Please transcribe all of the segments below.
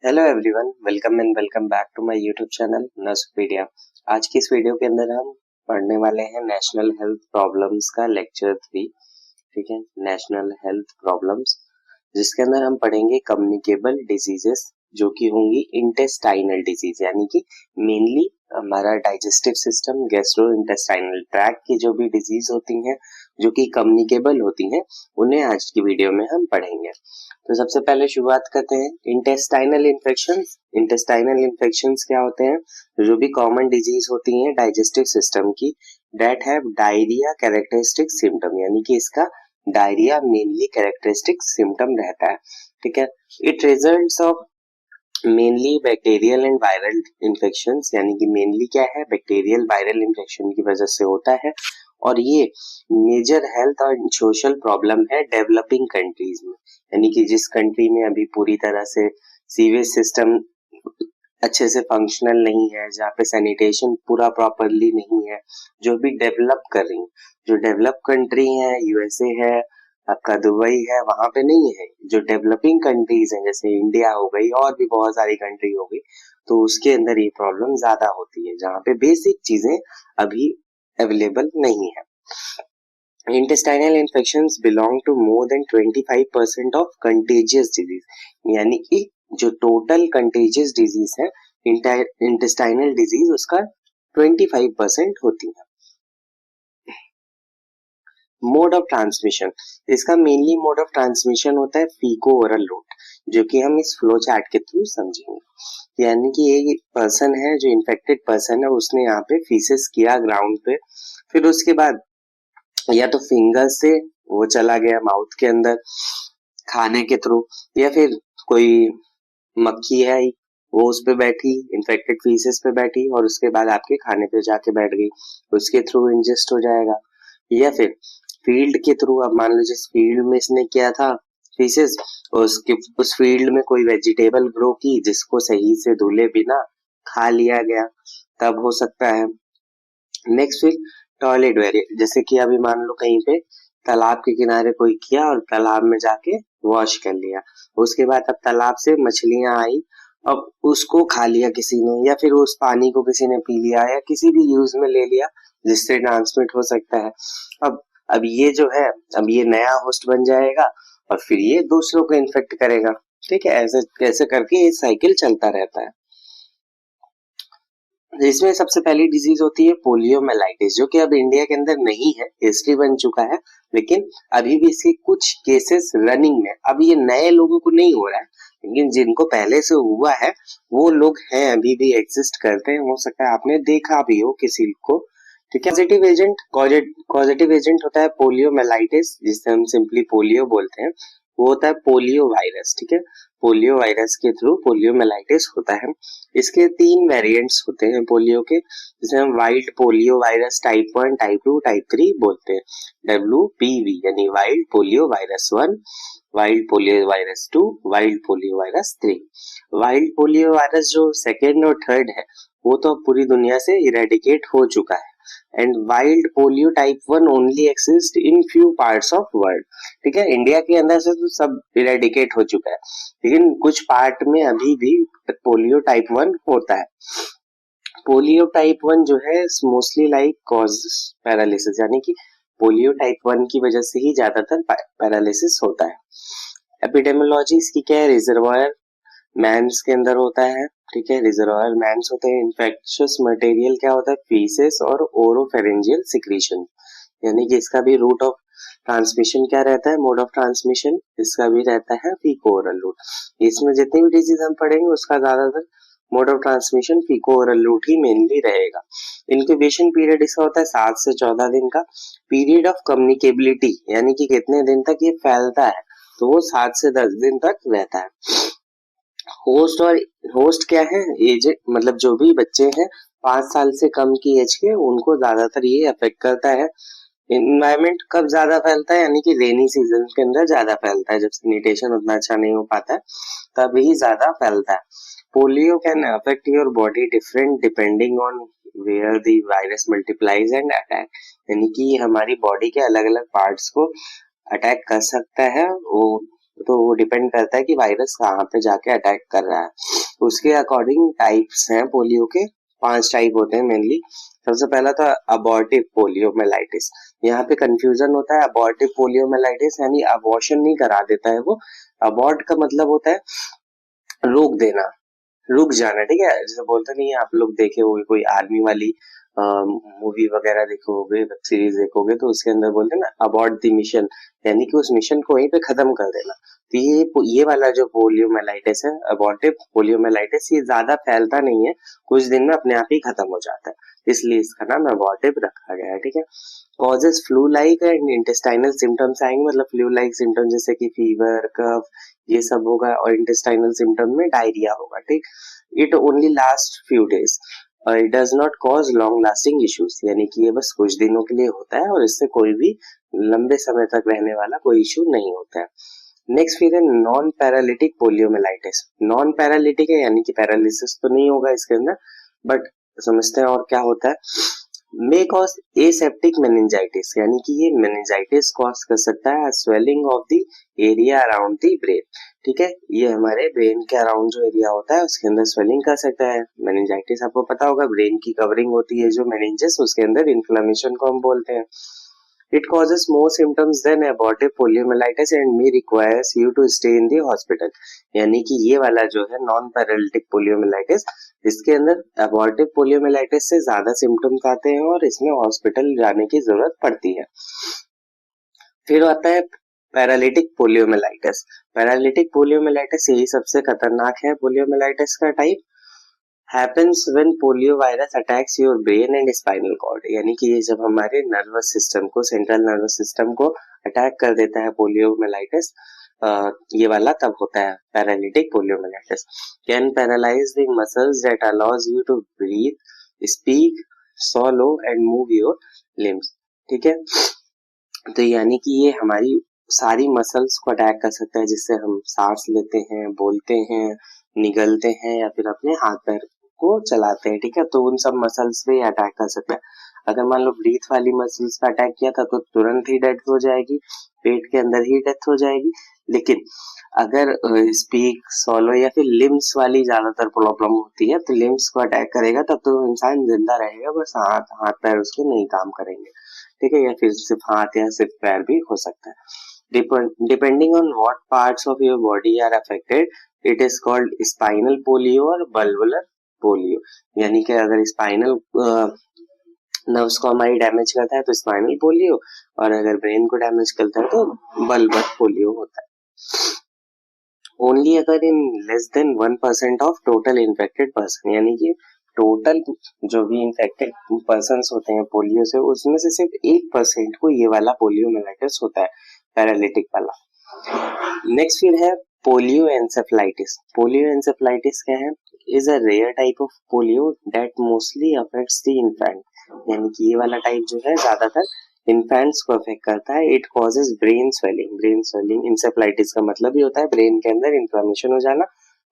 Hello everyone, welcome and welcome back to my YouTube channel Nursepedia. आज की इस video के अंदर हम पढ़ने वाले हैं नेशनल हेल्थ प्रॉब्लम्स का लेक्चर 3। ठीक है, नेशनल हेल्थ प्रॉब्लम्स, जिसके अंदर हम पढ़ेंगे कम्युनिकेबल डिजीजेस जो कि होंगी इंटेस्टाइनल डिजीज, यानी कि मेनली हमारा digestive system, gastro intestinal tract की जो भी डिजीज होती हैं जो कि कम्युनिकेबल होती हैं, उन्हें आज की वीडियो में हम पढ़ेंगे। तो सबसे पहले शुरुआत करते हैं इंटेस्टाइनल इन्फेक्शंस। इंटेस्टाइनल इन्फेक्शंस क्या होते हैं? जो भी कॉमन डिजीज होती हैं डाइजेस्टिव सिस्टम की, that have diarrhoea characteristic symptom, यानी कि इसका डायरिया मेनली कैरेक्टरिस्टिक सिम्टम रहता है। ठीक है, it results of mainly bacterial and viral infections, यानी कि मेनली क्या है, बैक्टीरियल वायरल इन्फेक्शन की वजह से होता है। और ये मेजर हेल्थ और सोशल प्रॉब्लम है डेवलपिंग कंट्रीज में, यानी कि जिस कंट्री में अभी पूरी तरह से सीवेज सिस्टम अच्छे से फंक्शनल नहीं है, जहाँ पे सैनिटेशन पूरा प्रॉपरली नहीं है, जो भी डेवलप कर रही, जो डेवलप कंट्री है, यूएसए है, आपका दुबई है, वहां पे नहीं है। जो डेवलपिंग कंट्रीज हैं जैसे इंडिया हो गई और भी बहुत सारी कंट्री हो गई, तो उसके अंदर ये प्रॉब्लम ज्यादा होती है, जहाँ पे बेसिक चीजें अभी अवेलेबल नहीं है। Intestinal infections belong to more than 25% of contagious disease, यानी कि जो टोटल कंटेजियस डिजीज है इंटेस्टाइनल डिजीज उसका 25% होती है। मोड ऑफ ट्रांसमिशन, इसका मेनली मोड ऑफ ट्रांसमिशन होता है फीको ओरल रूट, जो कि हम इस फ्लो चार्ट के थ्रू समझेंगे। यानी कि एक पर्सन है, जो इन्फेक्टेड पर्सन है, उसने यहाँ पे फीसेस किया ग्राउंड पे, फिर उसके बाद या तो फिंगर से वो चला गया माउथ के अंदर खाने के थ्रू, या फिर कोई मक्खी है वो उस पे बैठी, इन्फेक्टेड फीसेस पे बैठी और उसके बाद आपके खाने पे जाके बैठ गई, उसके थ्रू इंजेस्ट हो जाएगा। या फिर फील्ड के थ्रू, अब मान लो जिस फील्ड में इसने किया था फीसेस, उसके उस फील्ड में कोई वेजिटेबल ग्रो की जिसको सही से धुले बिना खा लिया गया, तब हो सकता है। नेक्स्ट फिर टॉयलेट वेरिएंट, जैसे कि अभी मान लो कहीं पे तालाब के किनारे कोई किया और तालाब में जाके वॉश कर लिया, उसके बाद अब तालाब से मछलियां आई, अब उसको खा लिया किसी ने, या फिर उस पानी को किसी ने पी लिया या किसी भी यूज में ले लिया जिससे ट्रांसमिट हो सकता है। अब ये जो है, अब ये नया होस्ट बन जाएगा और फिर ये दूसरों को इन्फेक्ट करेगा। ठीक है, ऐसे कैसे करके ये साइकिल चलता रहता है। इसमें सबसे पहली डिजीज होती है पोलियोमेलाइटिस, जो कि अब इंडिया के अंदर नहीं है, हिस्ट्री बन चुका है, लेकिन अभी भी इसके कुछ केसेस रनिंग में। अब ये नए लोगों को नहीं हो रहा है, लेकिन जिनको पहले से हुआ है वो लोग हैं, अभी भी एग्जिस्ट करते हैं, हो सकता है आपने देखा भी हो किसी को। ठीक है, पॉजिटिव एजेंट होता है पोलियोमेलाइटिस, जिसे हम सिंपली पोलियो बोलते हैं, वो होता है पोलियो वायरस। ठीक है, पोलियो वायरस के थ्रू पोलियोमेलाइटिस होता है। इसके 3 वेरिएंट्स होते हैं पोलियो के, जिसे हम wild polio virus type 1, type 2, type 3 बोलते हैं। WPV यानी wild polio virus 1, wild polio virus 2, wild polio virus 3। Wild polio virus जो सेकेंड और थर्ड है वो तो पूरी दुनिया से इरेडिकेट हो चुका है, and wild polio type 1 only exist in few parts of world. ठीक है, इंडिया के अंदर से तो सब इरेडिकेट हो चुका है, लेकिन कुछ पार्ट में अभी भी पोलियो टाइप 1 होता है। पोलियो टाइप 1 जो है मोस्टली लाइक कॉज पैरालिसिस, यानी कि पोलियो टाइप 1 की वजह से ही ज्यादातर पैरालिसिस होता है। एपिडेमियोलॉजी इसकी क्या है, रिजर्वायर मैंस के अंदर होता है। ठीक है, रिजर्वायर मैंस होते हैं। इन्फेक्शियस मटेरियल क्या होता है, फीसेस और ओरोफेरेंजियल सिक्रीशन, यानी कि इसका भी रूट ऑफ ट्रांसमिशन क्या रहता है, मोड ऑफ ट्रांसमिशन इसका भी रहता है फीको ओरल रूट। इसमें जितनी भी डिजीज हम पढ़ेंगे उसका ज्यादातर mode of transmission faeco oral route ही मेनली रहेगा। इंक्यूबेशन पीरियड इसका होता है 7 से 14 दिन का। पीरियड ऑफ कम्युनिकेबिलिटी, यानी कि कितने दिन तक ये फैलता है, तो वो 7 से 10 दिन तक रहता है। होस्ट और होस्ट क्या है, एज मतलब जो भी बच्चे हैं 5 साल से कम की एज के, उनको ज्यादातर ये अफेक्ट करता है। इन्वायरमेंट कब ज्यादा फैलता है, यानी कि रेनी सीजन के अंदर ज्यादा फैलता है, जब सैनिटेशन उतना अच्छा नहीं हो पाता है तब ही ज्यादा फैलता है। Polio can affect your body different depending on where the virus multiplies and attack, यानी कि हमारी बॉडी के अलग अलग पार्ट्स को अटैक कर सकता है। वो तो वो डिपेंड करता है कि वायरस कहाँ पे जाके अटैक कर रहा है। उसके अकॉर्डिंग टाइप्स हैं पोलियो के, 5 टाइप होते हैं मेनली। सबसे पहला था अबॉर्टिव पोलियोमेलाइटिस। यहाँ पे कंफ्यूजन होता है, अबॉर्टिव पोलियोमेलाइटिस यानी अबॉर्शन नहीं करा देता है वो। अबॉर्ट का मतलब होता है रोक देना, रुक जाना, ठीक है। जैसे बोलते नहीं है, आप लोग देखे होंगे कोई आर्मी वाली मूवी वगैरह देखोगे, वेब सीरीज देखोगे, तो उसके अंदर बोलते हैं ना अबॉर्ट द मिशन, यानी कि उस मिशन को वहीं पे खत्म कर देना। तो ये वाला जो पोलियोमेलाइटिस है, अबॉर्टिव पोलियोमेलाइटिस, ये ज्यादा फैलता नहीं है, कुछ दिन में अपने आप ही खत्म हो जाता है, इसलिए इसका नाम अबॉर्टिव रखा गया है, ठीक है। Causes flu like and intestinal symptoms आएंगे, मतलब फ्लू लाइक सिम्टम जैसे कि फीवर, कफ, ये सब होगा, और इंटेस्टाइनल सिम्टम में डायरिया होगा, ठीक। It only last few days, it does not cause long lasting issues, यानी कि ये बस कुछ दिनों के लिए होता है और इससे कोई भी लंबे समय तक रहने वाला कोई इश्यू नहीं होता है। नेक्स्ट फिर है non paralytic poliomyelitis. Non paralytic है यानी कि पैरालिसिस तो नहीं होगा इसके अंदर, बट समझते हैं और क्या होता है। मे कॉज एसेप्टिक मेनिंजाइटिस, यानी कि ये मेनिंजाइटिस कॉज कर सकता है swelling of the area around the brain, ठीक है। ये हमारे ब्रेन के अराउंड जो एरिया होता है उसके अंदर स्वेलिंग कर सकता है। मेनिंजाइटिस आपको पता होगा, ब्रेन की कवरिंग होती है जो मेनिंजेस, उसके अंदर इन्फ्लेमेशन को हम बोलते हैं। It causes more symptoms than abortive poliomyelitis and may requires you to stay in the hospital. यानी कि ये वाला जो है नॉन पैरालिटिक पोलियोमेलाइटिस, इसके अंदर अबॉर्टिव पोलियोमेलाइटिस से ज्यादा सिम्टम्स आते हैं और इसमें हॉस्पिटल जाने की जरूरत पड़ती है। फिर आता है पैरालिटिक पोलियोमेलाइटिस। पैरालिटिक पोलियोमेलाइटिस यही सबसे खतरनाक है पोलियोमेलाइटिस का type. happens when polio virus attacks your brain and spinal cord, यानी कि ये जब हमारे नर्वस सिस्टम को, सेंट्रल नर्वस सिस्टम को अटैक कर देता है पोलियोमेलाइटिस, ये वाला तब होता है paralytic poliomyelitis. Can paralyse the muscles that allows you to breathe, speak, swallow and move your limbs, ठीक है। तो यानी कि ये हमारी सारी मसल्स को अटैक कर सकता है, जिससे हम सांस लेते हैं, बोलते हैं, निगलते हैं या फिर अपने हाथ पैर को चलाते हैं, ठीक है। तो उन सब मसल्स पे अटैक कर सकता है। अगर मान लो ब्रीथ वाली मसल्स पे अटैक किया था तो तुरंत ही डेथ हो जाएगी, पेट के अंदर ही डेथ हो जाएगी। लेकिन अगर स्पीक, सॉलो या फिर लिम्स वाली ज्यादातर प्रॉब्लम होती है, तो लिम्स को अटैक करेगा तब तो इंसान जिंदा रहेगा, बस हाथ पैर उसके नहीं काम करेंगे, ठीक है। या फिर सिर्फ हाथ या सिर्फ पैर भी हो सकता है। Depending on what parts of your body are affected, it is called spinal polio और बल्बुलर पोलियो, यानी कि अगर स्पाइनल नर्व्स को हमारी डैमेज करता है तो स्पाइनल पोलियो, और अगर ब्रेन को डैमेज करता है तो बल्बर पोलियो होता है। ओनली अगर in less than 1% of total infected person, यानी कि टोटल जो भी इन्फेक्टेड पर्सन होते हैं पोलियो से, उसमें से सिर्फ 1% को ये वाला पोलियोमेलाइटिस होता है, पैरालिटिक वाला। नेक्स्ट फिर है पोलियो एंसेफलाइटिस। पोलियो एंसेफलाइटिस क्या है? Is a rare type of polio that mostly affects the infant, यानी कि ये वाला टाइप जो है ज्यादातर इन्फेंट्स को अफेक्ट करता है। It causes brain swelling. Brain swelling encephalitis का मतलब ही होता है ब्रेन के अंदर इन्फ्लेमेशन हो जाना,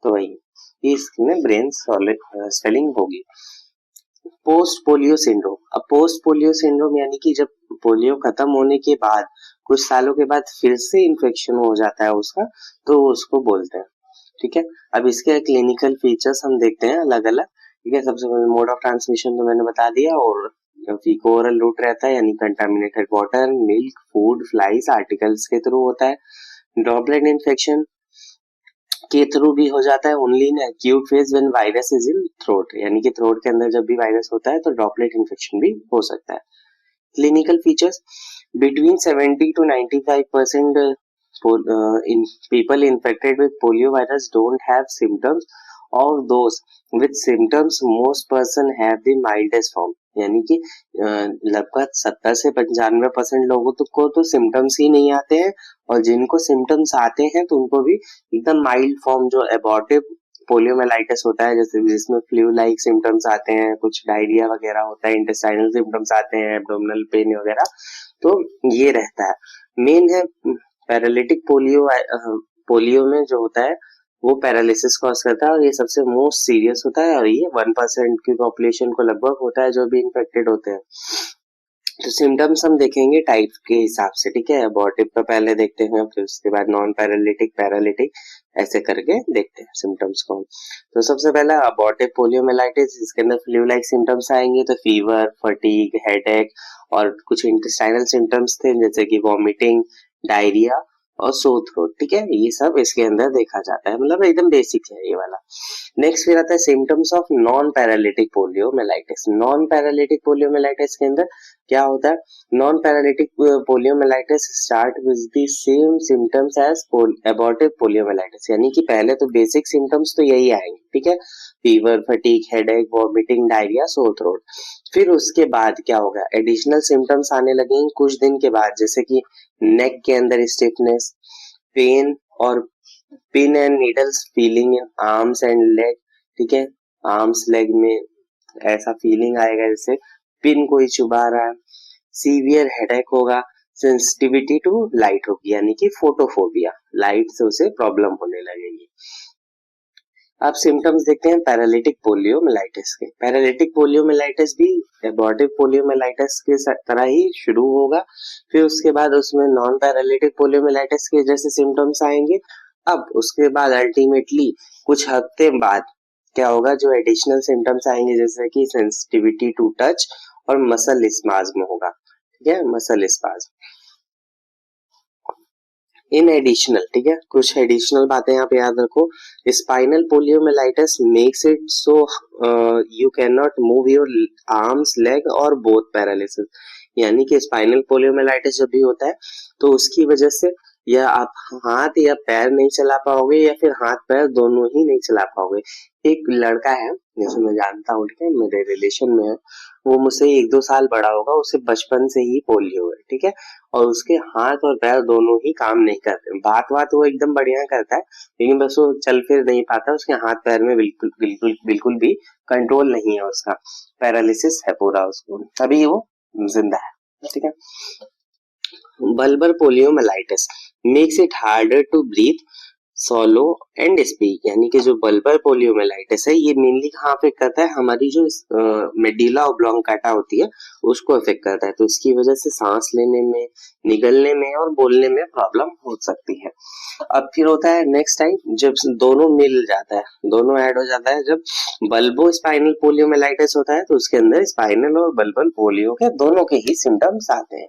तो वही इसमें ब्रेन स्वेलिंग होगी। Post polio syndrome. अब पोस्ट पोलियो सिंड्रोम यानी कि जब पोलियो खत्म होने के बाद कुछ सालों के बाद फिर से इन्फेक्शन हो जाता है उसका, तो उसको बोलते हैं, ठीक है। अब इसके क्लिनिकल फीचर्स हम देखते हैं अलग अलग, ठीक है। सबसे पहले मोड ऑफ ट्रांसमिशन तो मैंने बता दिया, और फीको ओरल रूट रहता है, यानी contaminated water, milk, food, flies, articles के थ्रू होता है। ड्रॉपलेट इन्फेक्शन के थ्रू भी हो जाता है only in acute phase when virus is in throat, यानी कि थ्रोट के अंदर जब भी वायरस होता है तो ड्रॉपलेट इन्फेक्शन भी हो सकता है। Clinical features between 70 to 95% in people infected with polio virus don't have symptoms, or those with symptoms most person have the mildest form, यानी कि लगभग 70 से 95% लोगों को तो सिम्टम्स ही नहीं आते हैं, और जिनको सिम्टम्स आते हैं तो उनको भी एकदम माइल्ड फॉर्म जो एबॉर्टिव पोलियोमेलाइटिस होता है, जैसे जिसमें फ्लू लाइक सिम्टम्स आते हैं, कुछ डायरिया वगैरह होता है, इंटेस्टाइनल सिम्टम्स आते हैं, एब्डोमिनल पेन वगैरह, तो ये रहता है। मेन है पैरालिटिक पोलियो में जो होता है वो पैरालिसिस कॉज करता है, और ये सबसे मोस्ट सीरियस होता है, और ये 1% की पॉपुलेशन को लगभग होता है जो भी इन्फेक्टेड होते हैं। तो सिम्टम्स हम देखेंगे टाइप के हिसाब से, ठीक है। अबॉर्टिव का पहले देखते हैं, फिर उसके बाद नॉन पैरालिटिक, पैरालिटिक, ऐसे करके देखते हैं सिम्टम्स को। तो सबसे पहला अबॉर्टिव पोलियोमाइलाइटिस, इसके अंदर फ्लू लाइक सिम्टम्स आएंगे, तो फीवर, फटीग, हेडेक और कुछ इंटेस्टाइनल सिम्टम्स थे जैसे कि वॉमिटिंग, डायरिया और सोर थ्रोट, ठीक है। ये सब इसके अंदर देखा जाता है, मतलब एकदम बेसिक है ये वाला। नेक्स्ट फिर आता है symptoms of non paralytic poliomyelitis. Non paralytic poliomyelitis के अंदर क्या होता है? Non paralytic poliomyelitis start with the same symptoms as abortive poliomyelitis, यानी कि पहले तो बेसिक सिम्टम्स तो यही आएंगे, ठीक है। Fever, fatigue, headache, vomiting, diarrhoea, sore throat. फिर उसके बाद क्या होगा? एडिशनल सिम्टम्स आने लगेंगे कुछ दिन के बाद, जैसे कि नेक के अंदर स्टिफनेस, पेन और pin and needles feeling in arms and leg, ठीक है। आर्म्स लेग में ऐसा फीलिंग आएगा जैसे पिन कोई चुभा रहा है। सीवियर हेडेक होगा, सेंसिटिविटी टू लाइट होगी, यानी कि फोटोफोबिया, लाइट से उसे प्रॉब्लम होने लगेगी। अब सिम्टम्स देखते हैं पैरालिटिक पोलियोमाइलाइटिस के। पैरालिटिक पोलियोमाइलाइटिस भी एबॉर्टिव पोलियोमाइलाइटिस के तरह ही शुरू होगा, फिर उसके बाद उसमें नॉन पैरालिटिक पोलियोमाइलाइटिस के जैसे सिम्टम्स आएंगे। अब उसके बाद अल्टीमेटली कुछ हफ्ते बाद क्या होगा? जो एडिशनल सिम्टम्स आएंगे जैसे कि सेंसिटिविटी टू टच और मसल स्पाज्म होगा, ठीक है, मसल स्पाज्म। इन एडिशनल, ठीक है, कुछ एडिशनल बातें यहाँ पे याद रखो। Spinal poliomyelitis makes it so you can not move your arms, leg और बोथ पैरालिसिस, यानी कि स्पाइनल पोलियोमाइलाइटिस जब भी होता है तो उसकी वजह से या आप हाथ या पैर नहीं चला पाओगे या फिर हाथ पैर दोनों ही नहीं चला पाओगे। एक लड़का है जैसे मैं जानता हूँ, ठीक है, मेरे रिलेशन में है, वो मुझसे 1-2 साल बड़ा होगा, उसे बचपन से ही पोलियो है, ठीक है, और उसके हाथ और पैर दोनों ही काम नहीं करते। बात वो एकदम बढ़िया करता है, लेकिन बस वो चल फिर नहीं पाता, उसके हाथ पैर में बिल्कुल बिल्कुल बिल्कुल भी कंट्रोल नहीं है, उसका पैरालिसिस है पूरा, उसको अभी वो जिंदा है, ठीक है। Bulbar poliomyelitis makes it harder to breathe, swallow and speak, यानी कि जो बल्बर पोलियोमाइलाइटिस है ये मेनली कहाँ अफेक्ट करता है? हमारी जो मेडुला ऑब्लोंगाटा होती है उसको अफेक्ट करता है, तो इसकी वजह से सांस लेने में, निगलने में और बोलने में प्रॉब्लम हो सकती है। अब फिर होता है नेक्स्ट टाइम जब दोनों मिल जाता है, दोनों ऐड हो जाता है, जब बल्बो स्पाइनल पोलियोमाइलाइटिस होता है तो उसके अंदर स्पाइनल और बल्बल पोलियो के दोनों के ही सिम्टम्स आते हैं।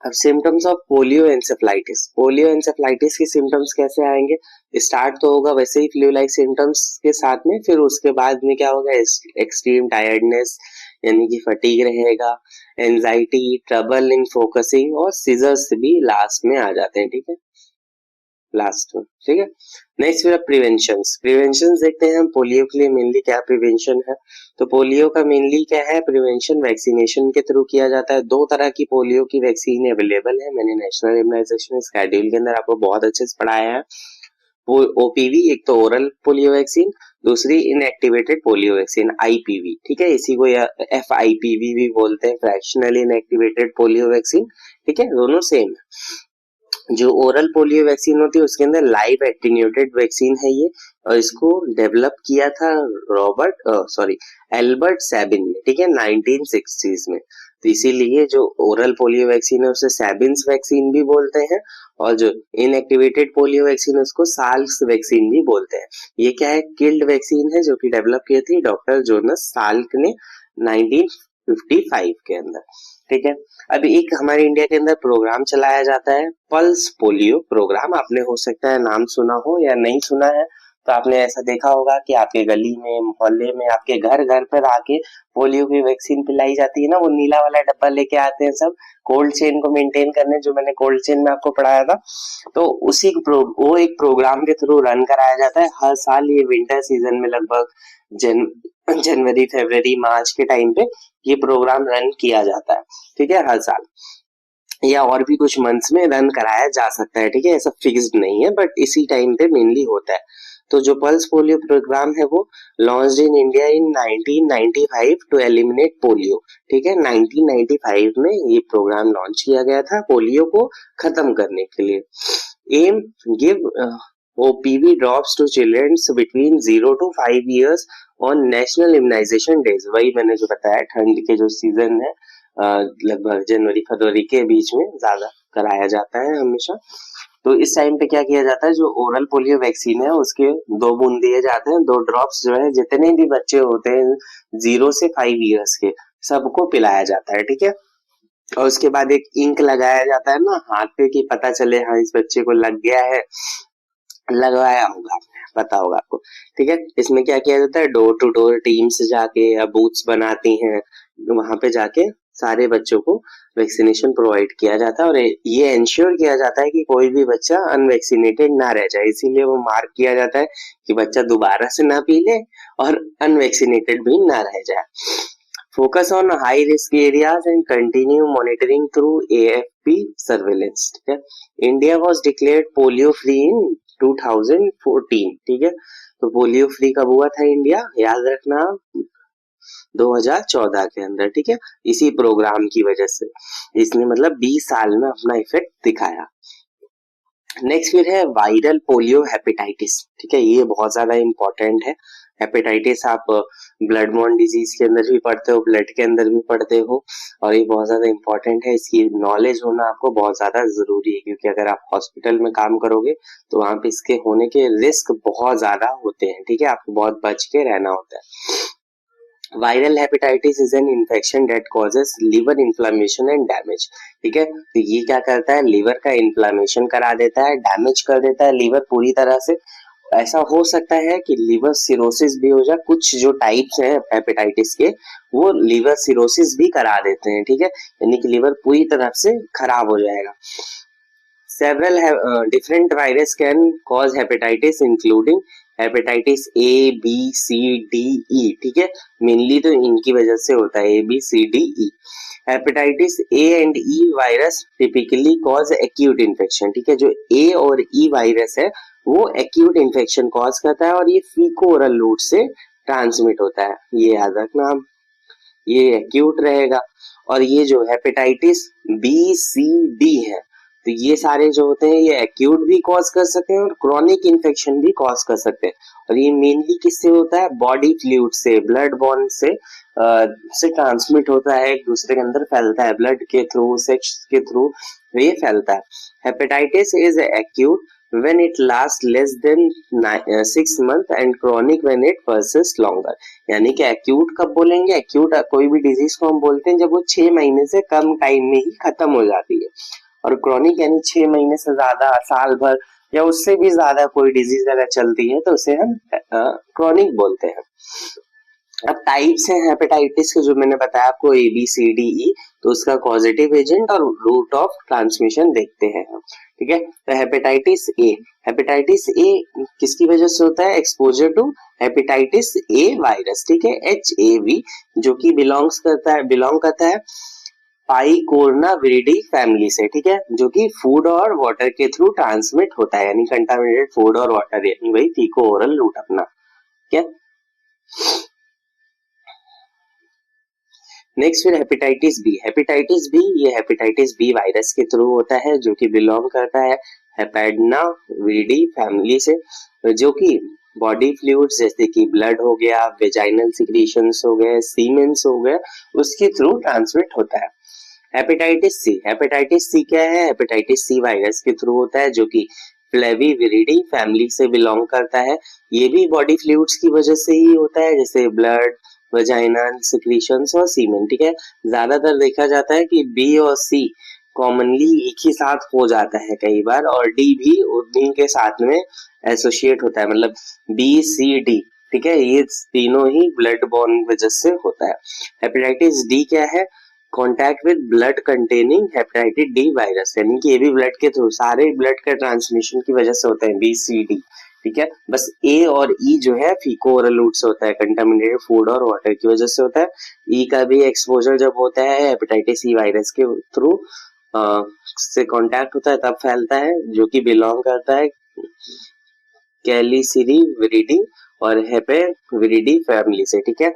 अब symptoms of polio encephalitis. Polio encephalitis के सिम्टम्स कैसे आएंगे? स्टार्ट तो होगा वैसे ही फ्लू लाइक सिम्टम्स के साथ में, फिर उसके बाद में क्या होगा? एक्सट्रीम टायर्डनेस, यानी कि फटीग रहेगा, एंजाइटी, ट्रबल इन फोकसिंग और सीजर्स भी लास्ट में आ जाते हैं, ठीक है, लास्ट में, ठीक है। नेक्स्ट फिर प्रिवेंशन देखते हैं हम पोलियो के लिए मेनली क्या प्रिवेंशन है। तो पोलियो का मेनली क्या है प्रिवेंशन? वैक्सीनेशन के थ्रू किया जाता है। 2 तरह की पोलियो की वैक्सीन अवेलेबल है, मैंने नेशनल इम्यूनाइजेशन शेड्यूल के अंदर आपको बहुत अच्छे से पढ़ाया है। वो ओपीवी, एक तो ओरल पोलियो वैक्सीन, दूसरी इनएक्टिवेटेड पोलियो वैक्सीन आईपीवी, ठीक है, इसी को एफआईपीवी भी बोलते हैं, फ्रैक्शनली इनएक्टिवेटेड पोलियो वैक्सीन, ठीक है, दोनों सेम है। जो ओरल पोलियो वैक्सीन होती है उसके अंदर लाइव एटेन्यूएटेड वैक्सीन है ये, और इसको डेवलप किया था एल्बर्ट सैबिन ने, ठीक है, 1960s में। तो इसीलिए जो ओरल पोलियो वैक्सीन है उसे सैबिन्स वैक्सीन भी बोलते हैं, और जो इनएक्टिवेटेड पोलियो वैक्सीन है उसको साल्क्स वैक्सीन भी बोलते हैं। ये क्या है? किल्ड वैक्सीन है जो कि डेवलप की थी डॉक्टर जोनस साल्क ने 1955 के अंदर, ठीक है। अभी एक हमारे इंडिया के अंदर प्रोग्राम चलाया जाता है पल्स पोलियो प्रोग्राम, आपने हो सकता है नाम सुना हो या नहीं सुना है, तो आपने ऐसा देखा होगा कि आपके गली में, मोहल्ले में, आपके घर घर पर आके पोलियो की वैक्सीन पिलाई जाती है ना, वो नीला वाला डब्बा लेके आते हैं सब कोल्ड चेन को मेंटेन करने, जो मैंने कोल्ड चेन में आपको पढ़ाया था। तो वो एक प्रोग्राम के थ्रू रन कराया जाता है हर साल, ये विंटर सीजन में लगभग जनवरी, फरवरी, मार्च के टाइम पे ये प्रोग्राम रन किया जाता है, ठीक है, हर साल, या और भी कुछ मंथ्स में रन कराया जा सकता है, ठीक है, ऐसा फिक्स्ड नहीं है, बट इसी टाइम पे मेनली होता है। तो जो पल्स पोलियो प्रोग्राम है वो launched in India in 1995 to eliminate polio, ठीक है, 1995 में ये प्रोग्राम लॉन्च किया गया था पोलियो को खत्म करने के लिए। Aim give OPV drops to childrens between 0 to 5 years on national immunisation days, वही मैंने जो बताया ठंड के जो सीजन है लगभग जनवरी फरवरी के बीच में ज्यादा कराया जाता है हमेशा। तो इस टाइम पे क्या किया जाता है, जो ओरल पोलियो वैक्सीन है उसके 2 बूंद दिए जाते हैं, 2 ड्रॉप्स जो है जितने भी बच्चे होते हैं 0 से 5 ईयर्स के सबको पिलाया जाता है, ठीक है। और उसके बाद एक इंक लगाया जाता है ना हाथ पे कि पता चले हाँ इस बच्चे को लग गया है, लगवाया होगा आपने, पता होगा आपको, ठीक है। इसमें क्या किया जाता है, डोर टू डोर टीम्स जाके या बूथ्स बनाती हैं, वहां पे जाके सारे बच्चों को वैक्सीनेशन प्रोवाइड किया जाता है और ये इंश्योर किया जाता है कि कोई भी बच्चा अनवैक्सीनेटेड ना रह जाए। इसीलिए वो मार्क किया जाता है कि बच्चा दोबारा से ना पी ले और अनवैक्सीनेटेड भी ना रह जाए। Focus on high risk areas and continue monitoring through AFP surveillance, ठीक है। India was declared polio free in 2014, ठीक है। तो पोलियो फ्री कब हुआ था इंडिया, याद रखना 2014 के अंदर, ठीक है। इसी प्रोग्राम की वजह से इसने मतलब 20 साल में अपना इफेक्ट दिखाया। नेक्स्ट फिर है वायरल पोलियो हेपेटाइटिस, ठीक है। ये बहुत ज्यादा इंपॉर्टेंट है। हेपेटाइटिस आप ब्लड बॉर्न डिजीज के अंदर भी पढ़ते हो, ब्लड के अंदर भी पढ़ते हो और ये बहुत ज्यादा इंपॉर्टेंट है। इसकी नॉलेज होना आपको बहुत ज्यादा जरूरी है क्योंकि अगर आप हॉस्पिटल में काम करोगे तो वहां पे इसके होने के रिस्क बहुत ज्यादा होते हैं, ठीक है। आपको बहुत बच के रहना होता है। Viral hepatitis is an infection that causes liver inflammation and damage, ठीक है। तो ये क्या करता है, लिवर का इन्फ्लेमेशन करा देता है, डैमेज कर देता है लिवर पूरी तरह से। ऐसा हो सकता है कि लिवर सिरोसिस भी हो जाए, कुछ जो टाइप्स हैं हेपेटाइटिस के वो लिवर सिरोसिस भी करा देते हैं, ठीक है। यानी कि लिवर पूरी तरह से खराब हो जाएगा। Several different virus can cause hepatitis including hepatitis A B C D E, ठीक है। मेनली तो इनकी वजह से होता है A B C D E. Hepatitis A and E virus typically cause acute infection, ठीक है। जो ए और ई वायरस है वो एक्यूट इन्फेक्शन कॉज करता है और ये फीको ओरल रूट से ट्रांसमिट होता है, ये याद रखना आप, ये एक्यूट रहेगा। और ये जो हेपेटाइटिस बी सी डी है तो ये सारे जो होते हैं ये एक्यूट भी कॉज कर सकते हैं और क्रॉनिक इन्फेक्शन भी कॉज कर सकते हैं। और ये मेनली किससे होता है, बॉडी फ्लूइड से, ब्लड बॉर्न से ट्रांसमिट होता है, एक दूसरे के अंदर फैलता है, ब्लड के थ्रू, सेक्स के थ्रू ये फैलता है। Hepatitis is acute when it lasts less than 6 months and chronic when it persists longer, यानी कि एक्यूट कब बोलेंगे, एक्यूट कोई भी डिजीज को हम बोलते हैं जब वो 6 महीने से कम टाइम में ही खत्म हो जाती है, और क्रॉनिक यानी 6 महीने से ज्यादा, साल भर या उससे भी ज्यादा कोई डिजीज अगर चलती है तो उसे हम क्रॉनिक बोलते हैं। अब टाइप्स हैं हेपेटाइटिस के जो मैंने बताया आपको ए बी सी डी ई, तो उसका कॉजेटिव एजेंट और रूट ऑफ ट्रांसमिशन देखते हैं हम, ठीक है। तो हेपेटाइटिस ए किसकी वजह से होता है, exposure to hepatitis A virus, ठीक है, HAV, जो कि बिलोंग करता है पाइकोर्नाविरिडी फैमिली से, ठीक है, जो कि फूड और वाटर के थ्रू ट्रांसमिट होता है, यानी कंटामिनेटेड फूड और वाटर, यानी वही फीको ओरल रूट अपना, ठीक है। नेक्स्ट फिर हेपेटाइटिस बी, ये हेपेटाइटिस बी वायरस के थ्रू होता है जो कि बिलोंग करता है हेपेडनाविरिडी फैमिली से, जो कि बॉडी फ्लूइड्स जैसे कि ब्लड हो गया, वेजाइनल सिक्रीशंस हो गए, सीमेंस हो गए, उसके थ्रू ट्रांसमिट होता है। हेपेटाइटिस सी क्या है, हेपेटाइटिस सी वायरस के थ्रू होता है जो कि फ्लेविविरिडी फैमिली से बिलोंग करता है। ये भी बॉडी फ्लूइड्स की वजह से ही होता है, जैसे ब्लड, वजाइनल सिक्रीशंस और सीमेन, ठीक है। ज्यादातर देखा जाता है कि बी और सी कॉमनली एक ही साथ हो जाता है कई बार, और डी भी उन्हीं के साथ में एसोसिएट होता है, मतलब BCD, ठीक है। ये तीनों ही ब्लड बॉर्न वजह से होता है। हेपेटाइटिस डी क्या है, contact with blood containing hepatitis D virus, यानी कि ये भी ब्लड के थ्रू, सारे ब्लड के ट्रांसमिशन की वजह से होता है BCD, ठीक है। बस ए और ई जो है फीको ओरल रूट से होता है, कंटामिनेटेड फूड और वाटर की वजह से होता है। ई का भी एक्सपोजर जब होता है हेपेटाइटिस ई वायरस के थ्रू से कांटेक्ट होता है तब फैलता है, जो कि बिलोंग करता है कैलिसिरीविरिडी और हेपेविरिडी फैमिली से, ठीक है।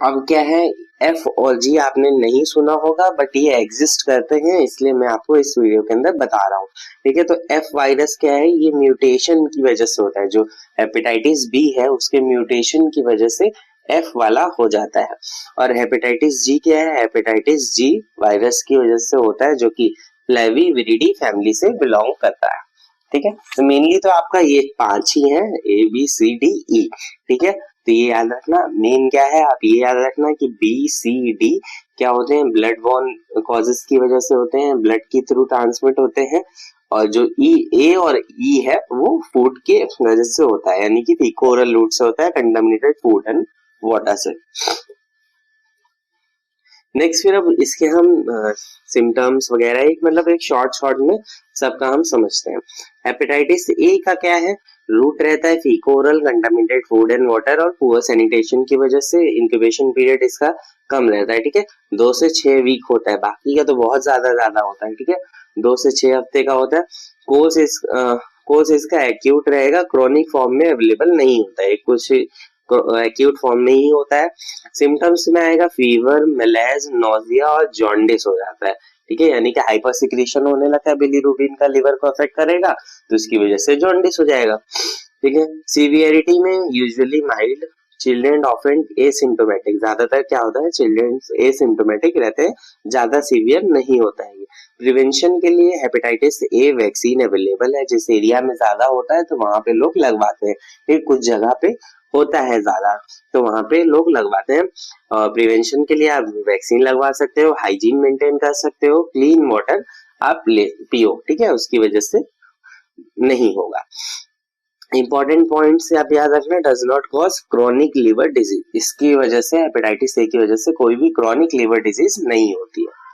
अब क्या है, एफ और जी आपने नहीं सुना होगा बट ये एग्जिस्ट करते हैं, इसलिए मैं आपको इस वीडियो के अंदर बता रहा हूँ, ठीक है। तो एफ वायरस क्या है, ये म्यूटेशन की वजह से होता है, जो हेपेटाइटिस बी है उसके म्यूटेशन की वजह से F वाला हो जाता है। और हेपेटाइटिस जी क्या है? हेपेटाइटिस जी वायरस की वजह से होता है, जो कि फ्लेविविरिडी फैमिली से बिलोंग करता है। ठीक है, तो मेनली तो आपका ये 5 ही है, ABCDE। ठीक है, तो ये याद रखना। मेन क्या है, आप ये याद रखना कि BCD क्या होते हैं? ब्लड बॉर्न कॉजेस की वजह से होते हैं, ब्लड के थ्रू ट्रांसमिट होते हैं। और जो A और E है वो फूड के वजह से होता है, यानी कि फीको ओरल रूट से होता है, कंटामिनेटेड फूड एंड वाटर से। नेक्स्ट फिर अब इसके हम सिम्टम्स वगैरह एक मतलब एक शॉर्ट में सबका हम समझते हैं। हेपेटाइटिस ए का क्या है? रूट रहता है faeco oral, contaminated food and water और पुअर सैनिटेशन की वजह से इंक्यूबेशन पीरियड इसका कम रहता है। ठीक है, 2 से 6 वीक होता है, बाकी का तो बहुत ज्यादा होता है। ठीक है, 2 से 6 हफ्ते का होता है। कोर्स इसका एक्यूट रहेगा, क्रॉनिक फॉर्म में अवेलेबल नहीं होता है, कुछ एक्यूट फॉर्म में ही होता है। सिम्टम्स में आएगा फीवर, मलेज, नोजिया और जॉन्डिस हो जाता है। ठीक है, यानी कि हाइपर सिक्रीशन होने लगता है, बिलीरुबिन का लिवर को अफेक्ट करेगा, तो इसकी वजह से जॉन्डिस हो जाएगा। ठीक है, सीवियरिटी में usually mild, children often asymptomatic, ज्यादातर क्या होता है चिल्ड्रन एसिम्टोमेटिक रहते हैं, ज्यादा सीवियर नहीं होता है। प्रिवेंशन के लिए हेपेटाइटिस ए वैक्सीन अवेलेबल है, जिस एरिया में ज्यादा होता है तो वहां पे लोग लगवाते हैं, कुछ जगह पे होता है ज्यादा तो वहां पे लोग लगवाते हैं। प्रिवेंशन के लिए आप वैक्सीन लगवा सकते हो, हाइजीन मेंटेन कर सकते हो, क्लीन वाटर आप पियो। ठीक है, उसकी वजह से नहीं होगा। इंपॉर्टेंट पॉइंट से आप याद रखना, does not cause chronic liver disease, इसकी वजह से हेपेटाइटिस ए की वजह से कोई भी क्रॉनिक लिवर डिजीज नहीं होती है।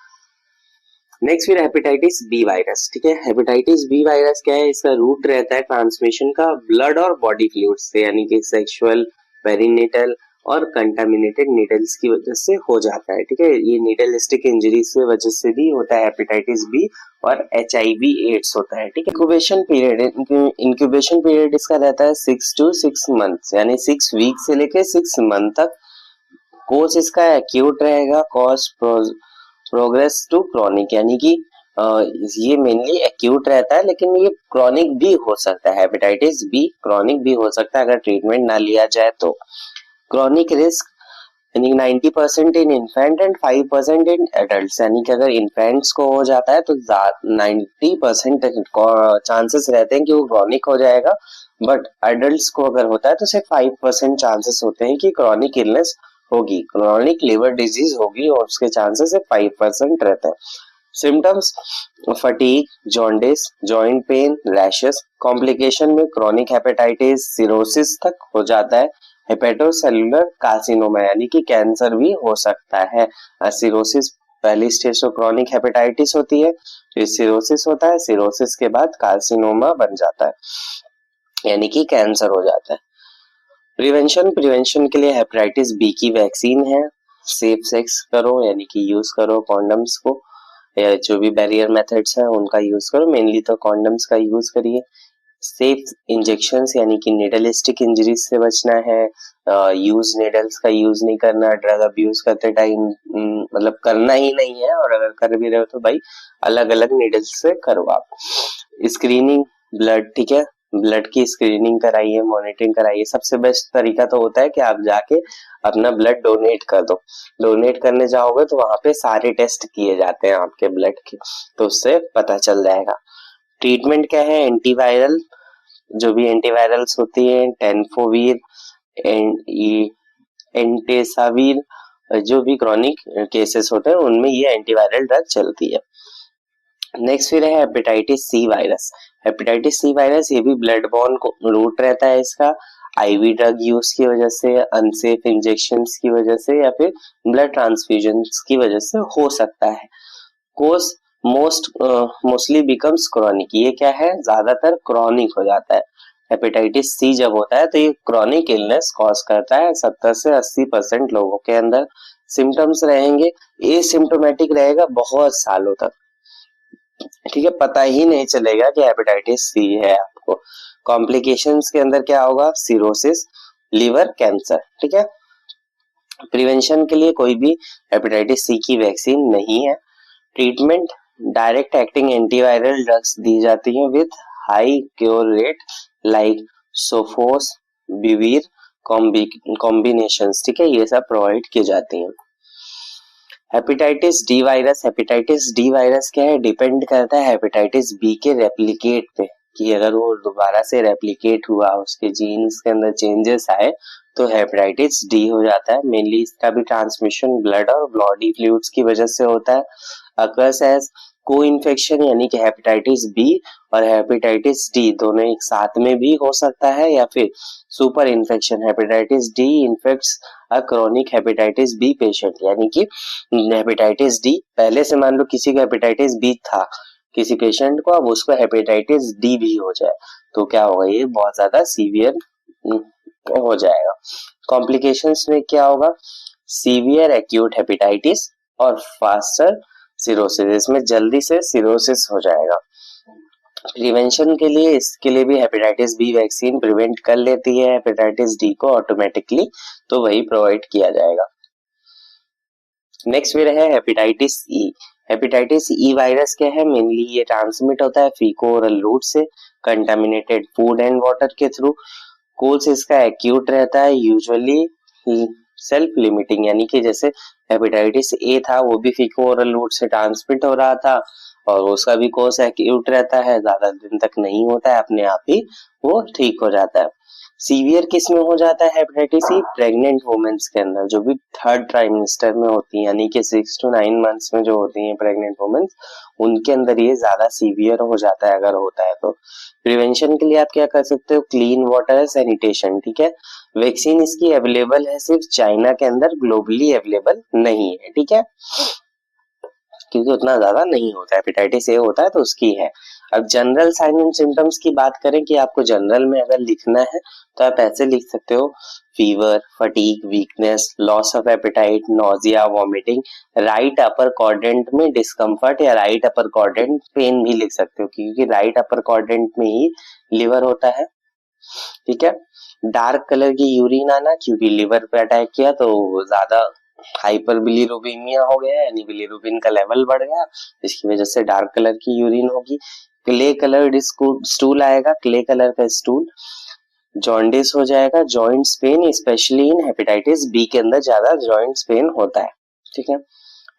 नेक्स्ट फिर हेपेटाइटिस बी वायरस। ठीक है, हेपेटाइटिस बी वायरस क्या है? इसका रूट रहता है ट्रांसमिशन का ब्लड और बॉडी फ्लूइड से, यानी कि सेक्सुअल, पेरिनेटल और कंटामिनेटेड नीडल्स की वजह से हो जाता है। ठीक है, ये नीडलिस्टिक इंजरी से वजह से भी होता है हेपेटाइटिस बी, और HIV एड्स होता है। ठीक है, इंक्यूबेशन पीरियड इसका रहता है 6 to 6 मंथ्स, यानी 6 वीक से लेके 6 मंथ तक। कोर्स इसका एक्यूट रहेगा, कॉज प्रोग्रेस टू क्रॉनिक, यानी कि ये मेनली एक्यूट रहता है, लेकिन ये क्रॉनिक भी हो सकता है। हेपेटाइटिस बी क्रॉनिक भी हो सकता है अगर ट्रीटमेंट ना लिया जाए तो। क्रॉनिक रिस्क यानी 90% इन इन्फेंट एंड 5% इन एडल्ट, यानी कि अगर इन्फेंट्स को हो जाता है तो 90% चांसेस रहते हैं कि वो क्रॉनिक हो जाएगा, बट एडल्ट्स को अगर होता है तो सिर्फ 5% चांसेस होते हैं कि क्रॉनिक इलनेस होगी, क्रॉनिक लिवर डिजीज होगी, और उसके चांसेस 5% रहते हैं। Symptoms fatigue, jaundice, joint pain, rashes. Complication में क्रॉनिक हेपेटाइटिस सिरोसिस तक हो जाता है, हेपेटोसेलुलर कार्सिनोमा यानी कि कैंसर भी हो सकता है। सिरोसिस पहली स्टेज तो क्रॉनिक हेपेटाइटिस होती है, फिर सिरोसिस होता है, सिरोसिस के बाद कार्सिनोमा बन जाता है, यानी कि कैंसर हो जाता है। प्रिवेंशन के लिए हेपेटाइटिस बी की वैक्सीन है। सेफ सेक्स करो, यानी कि यूज करो कॉन्डम्स को, या जो भी बैरियर मेथड्स हैं उनका यूज करो, मेनली तो कॉन्डम्स का यूज करिए। सेफ इंजेक्शंस यानी कि निडलिस्टिक इंजरीज से बचना है, यूज निडल्स का यूज नहीं करना, ड्रग अब्यूज करते टाइम मतलब करना ही नहीं है, और अगर कर भी रहे हो तो भाई अलग अलग निडल्स से करो आप। स्क्रीनिंग ब्लड, ठीक है, ब्लड की स्क्रीनिंग कराइए, मॉनिटरिंग कराइए। सबसे बेस्ट तरीका तो होता है कि आप जाके अपना ब्लड डोनेट कर दो। डोनेट करने जाओगे तो वहां पे सारे टेस्ट किए जाते हैं आपके ब्लड के, तो उससे पता चल जाएगा। ट्रीटमेंट क्या है? एंटीवायरल, जो भी एंटीवायरल्स होती है, टेनफोवीर, एंटेसावीर, जो भी क्रॉनिक केसेस होते हैं उनमें ये एंटीवायरल ड्रग चलती है। नेक्स्ट फिर है hepatitis C virus. Hepatitis C virus ये भी ब्लड बॉर्न रूट रहता है इसका, आईवी ड्रग यूज की वजह से, अनसेफ इंजेक्शंस की वजह से, या फिर ब्लड ट्रांसफ्यूजन्स की वजह से हो सकता है। कोर्स मोस्टली बिकम्स क्रॉनिक, ये क्या है? ज्यादातर क्रॉनिक हो जाता है। हेपेटाइटिस सी जब होता है तो ये क्रॉनिक इलनेस कॉज करता है 70 से 80% लोगों के अंदर। सिम्टम्स रहेंगे, एसिम्प्टोमेटिक रहेगा बहुत सालों तक, ठीक है, पता ही नहीं चलेगा कि हेपेटाइटिस सी है आपको। कॉम्प्लिकेशंस के अंदर क्या होगा? Cirrhosis, liver cancer. ठीक है, प्रिवेंशन के लिए कोई भी हेपेटाइटिस सी की वैक्सीन नहीं है। Treatment direct acting antiviral drugs दी जाती हैं with high cure rate like sofosbuvir combinations, ठीक है, ये सब प्रोवाइड की जाती हैं। Hepatitis D virus, hepatitis D virus क्या है, डिपेंड करता है हेपेटाइटिस बी के रेप्लिकेट पे, कि अगर वो दोबारा से रेप्लिकेट हुआ, उसके जीन्स के अंदर चेंजेस आए तो हेपेटाइटिस डी हो जाता है। मेनली इसका भी ट्रांसमिशन ब्लड और बॉडी फ्लूइड्स की वजह से होता है। अकर्स एज को इन्फेक्शन, यानी कि हेपेटाइटिस बी और हेपेटाइटिस डी दोनों एक साथ में भी हो सकता है, या फिर super infection, hepatitis D infects a chronic hepatitis be patient, यानी कि हेपेटाइटिस डी पहले से मान लो किसी को हेपेटाइटिस बी था किसी पेशेंट को, अब उसको हेपेटाइटिस डी भी हो जाए तो क्या होगा, ये बहुत ज्यादा सीवियर हो जाएगा। कॉम्प्लिकेशंस में क्या होगा, सीवियर एक्यूट हेपेटाइटिस और फास्टर सिरोसिस, इसमें जल्दी से सिरोसिस हो जाएगा। प्रिवेंशन के लिए, इसके लिए भी हेपेटाइटिस बी वैक्सीन प्रिवेंट कर लेती है हेपेटाइटिस डी को ऑटोमेटिकली, तो वही प्रोवाइड किया जाएगा। नेक्स्ट फिर है hepatitis E. Hepatitis E virus क्या है, मेनली ये ट्रांसमिट होता है फीको ओरल रूट से कंटामिनेटेड फूड एंड वाटर के थ्रू। कोर्स इसका एक्यूट रहता है, यूजुअली सेल्फ लिमिटिंग, यानी कि जैसे हेपेटाइटिस ए था वो भी फीको ओरल रूट से ट्रांसमिट हो रहा था और उसका भी कोर्स एक्यूट रहता है, ज्यादा दिन तक नहीं होता है, अपने आप ही वो ठीक हो जाता है। सीवियर किस में हो जाता है हेपेटाइटिस ई, प्रेग्नेंट वुमेन्स के अंदर जो भी थर्ड ट्राइमेस्टर में होती हैं, यानी कि 6 to 9 मंथ्स में जो होती हैं प्रेग्नेंट वुमेन्स, उनके अंदर ये ज्यादा सीवियर हो जाता है अगर होता है तो। प्रिवेंशन के लिए आप क्या कर सकते हो, क्लीन वाटर, सैनिटेशन, ठीक है। वैक्सीन इसकी अवेलेबल है सिर्फ चाइना के अंदर, ग्लोबली अवेलेबल नहीं है, ठीक है, क्योंकि उतना ज्यादा नहीं होता है, हेपेटाइटिस ए होता है तो उसकी है। अब जनरल साइन एंड सिम्टम्स की बात करें कि आपको जनरल में अगर लिखना है तो आप ऐसे लिख सकते हो, fever, fatigue, weakness, loss of appetite, nausea, vomiting, right upper quadrant में डिस्कम्फर्ट या राइट अपर क्वाड्रेंट पेन भी लिख सकते हो, क्योंकि राइट अपर क्वाड्रेंट में ही लिवर होता है, ठीक है। डार्क कलर की यूरिन आना, क्योंकि लिवर पे अटैक किया तो ज्यादा हाइपर बिलीरुबिनिया हो गया, यानी बिलीरुबिन का लेवल बढ़ गया, इसकी वजह से डार्क कलर की यूरिन होगी। क्ले कलर्ड स्टूल आएगा, क्ले कलर का स्टूल। जॉन्डिस हो जाएगा, joints pain, specially in hepatitis B के अंदर ज्यादा जॉइंट्स पेन होता है, ठीक है।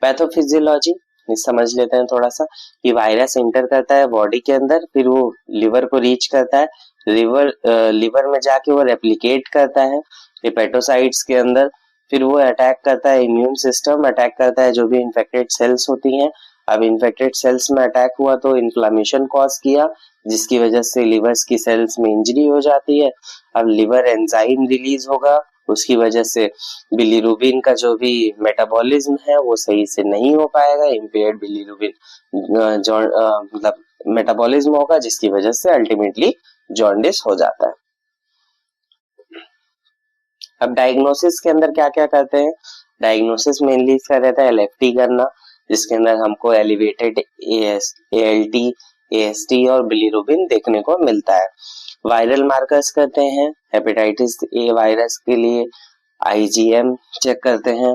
पैथोफिजियोलॉजी समझ लेते हैं थोड़ा सा, कि वायरस एंटर करता है बॉडी के अंदर, फिर वो लिवर को रीच करता है, लिवर में जाके वो रेप्लिकेट करता है हेपेटोसाइट्स के अंदर, फिर वो अटैक करता है इम्यून सिस्टम, अटैक करता है जो भी इन्फेक्टेड सेल्स होती हैं। अब इन्फेक्टेड सेल्स में अटैक हुआ तो इन्फ्लामेशन कॉज किया, जिसकी वजह से लिवर्स की सेल्स में इंजरी हो जाती है। अब लिवर एंजाइम रिलीज होगा, उसकी वजह से बिलीरुबिन का जो भी मेटाबॉलिज्म है वो सही से नहीं हो पाएगा, इम्पेयर्ड बिलीरुबिन मतलब मेटाबॉलिज्म होगा, जिसकी वजह से अल्टीमेटली जॉन्डिस हो जाता है। अब डायग्नोसिस के अंदर क्या क्या करते हैं, डायग्नोसिस मेनली इसका रहता है एलएफटी करना, जिसके अंदर हमको एलिवेटेड एएलटी, एएसटी और बिलीरुबिन देखने को मिलता है। वायरल मार्कर्स करते हैं, हेपेटाइटिस ए वायरस के लिए आईजीएम चेक करते हैं,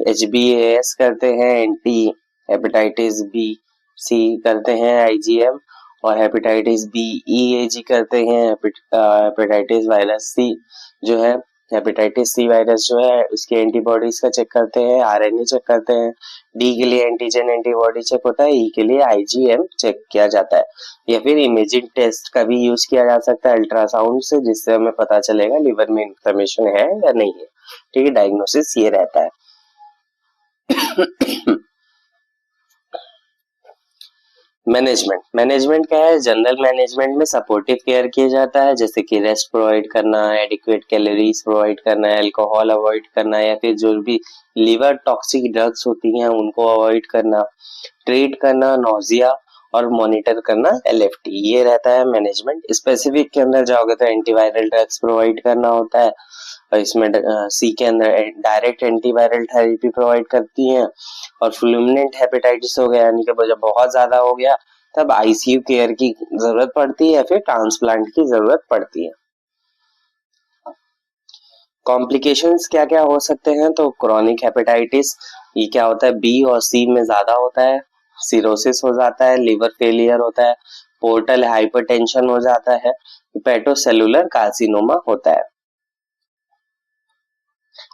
एचबीएएस करते हैं, एंटी हेपेटाइटिस बी सी करते हैं आईजीएम, और हेपेटाइटिस बी ईएजी करते हैं। हेपेटाइटिस वायरस सी जो है, हेपेटाइटिस सी वायरस जो है उसके एंटीबॉडीज का चेक करते हैं, आरएनए चेक करते हैं। डी के लिए एंटीजन एंटीबॉडी चेक होता है, ई के लिए आईजीएम चेक किया जाता है, या फिर इमेजिंग टेस्ट का भी यूज किया जा सकता है अल्ट्रासाउंड से, जिससे हमें पता चलेगा लिवर में इन्फ्लेमेशन है या नहीं है, ठीक है। डायग्नोसिस ये रहता है। मैनेजमेंट क्या है, जनरल मैनेजमेंट में सपोर्टिव केयर किया जाता है, जैसे कि रेस्ट प्रोवाइड करना, एडिक्वेट कैलोरीज प्रोवाइड करना, अल्कोहल अवॉइड करना, या फिर जो भी लिवर टॉक्सिक ड्रग्स होती हैं उनको अवॉइड करना, ट्रीट करना नोजिया और मॉनिटर करना एलएफटी, ये रहता है मैनेजमेंट। स्पेसिफिक के अंदर जाओगे तो एंटीवायरल ड्रग्स प्रोवाइड करना होता है, और इसमें सी के अंदर डायरेक्ट एंटीवायरल थेरेपी प्रोवाइड करती हैं। और फुलमिनेंट हेपेटाइटिस हो गया, यानी कि जब बहुत ज्यादा हो गया तब आईसीयू केयर की जरूरत पड़ती है या फिर ट्रांसप्लांट की जरूरत पड़ती है। कॉम्प्लिकेशंस क्या क्या हो सकते हैं, तो क्रोनिक हेपेटाइटिस ये क्या होता है, बी और सी में ज्यादा होता है, सिरोसिस हो जाता है, लिवर फेलियर होता है, पोर्टल हाइपरटेंशन हो जाता है, हेपेटोसेलुलर कार्सिनोमा होता है।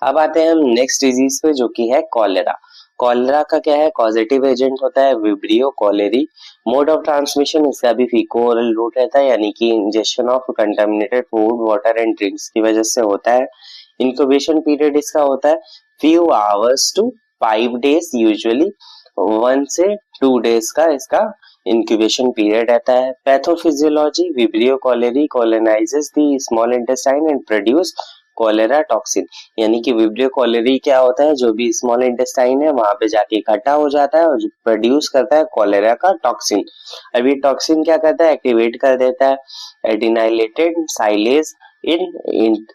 अब आते हैं हम नेक्स्ट डिजीज पे, जो कि है कॉलेरा। कॉलेरा का क्या है, कॉजेटिव एजेंट होता है vibrio cholerae. Mode of transmission इसका भी फीको ओरल रूट रहता है, यानी कि injection of contaminated food water and drinks की वजह से होता है। इंक्यूबेशन पीरियड इसका होता है few hours to 5 days, usually 1 से 2 days का इसका इंक्यूबेशन पीरियड रहता है। Pathophysiology, vibrio cholerae colonises the small intestine and produce cholera toxin, यानी कि विब्रियो कॉलेरी क्या होता है, जो भी स्मॉल इंटेस्टाइन है वहां पे जाके इकट्ठा हो जाता है और जो प्रोड्यूस करता है कॉलेरा का टॉक्सिन। अब ये टॉक्सिन क्या करता है, एक्टिवेट कर देता है एडिनाइलेटेड साइलेज इन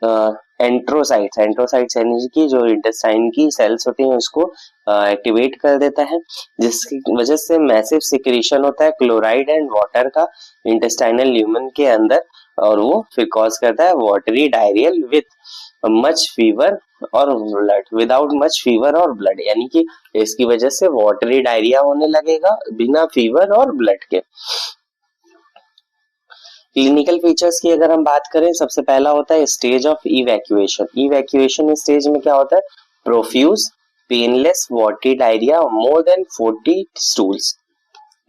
एंट्रोसाइट्स। एंट्रोसाइट्स यानी कि जो इंटेस्टाइन की सेल्स होती हैं उसको एक्टिवेट कर देता है, जिसकी वजह से मैसिव सिक्रीशन होता है क्लोराइड एंड वाटर का इंटेस्टाइनल ल्यूमेन के अंदर, और वो फिर कॉज करता है watery diarrhoeal with much fever और ब्लड, विदाउट मच फीवर और ब्लड, यानी कि इसकी वजह से वाटरी डायरिया होने लगेगा बिना फीवर और ब्लड के। क्लिनिकल फीचर्स की अगर हम बात करें, सबसे पहला होता है stage of evacuation. Evacuation stage में क्या होता है, profuse painless watery diarrhoea more than 40 stools,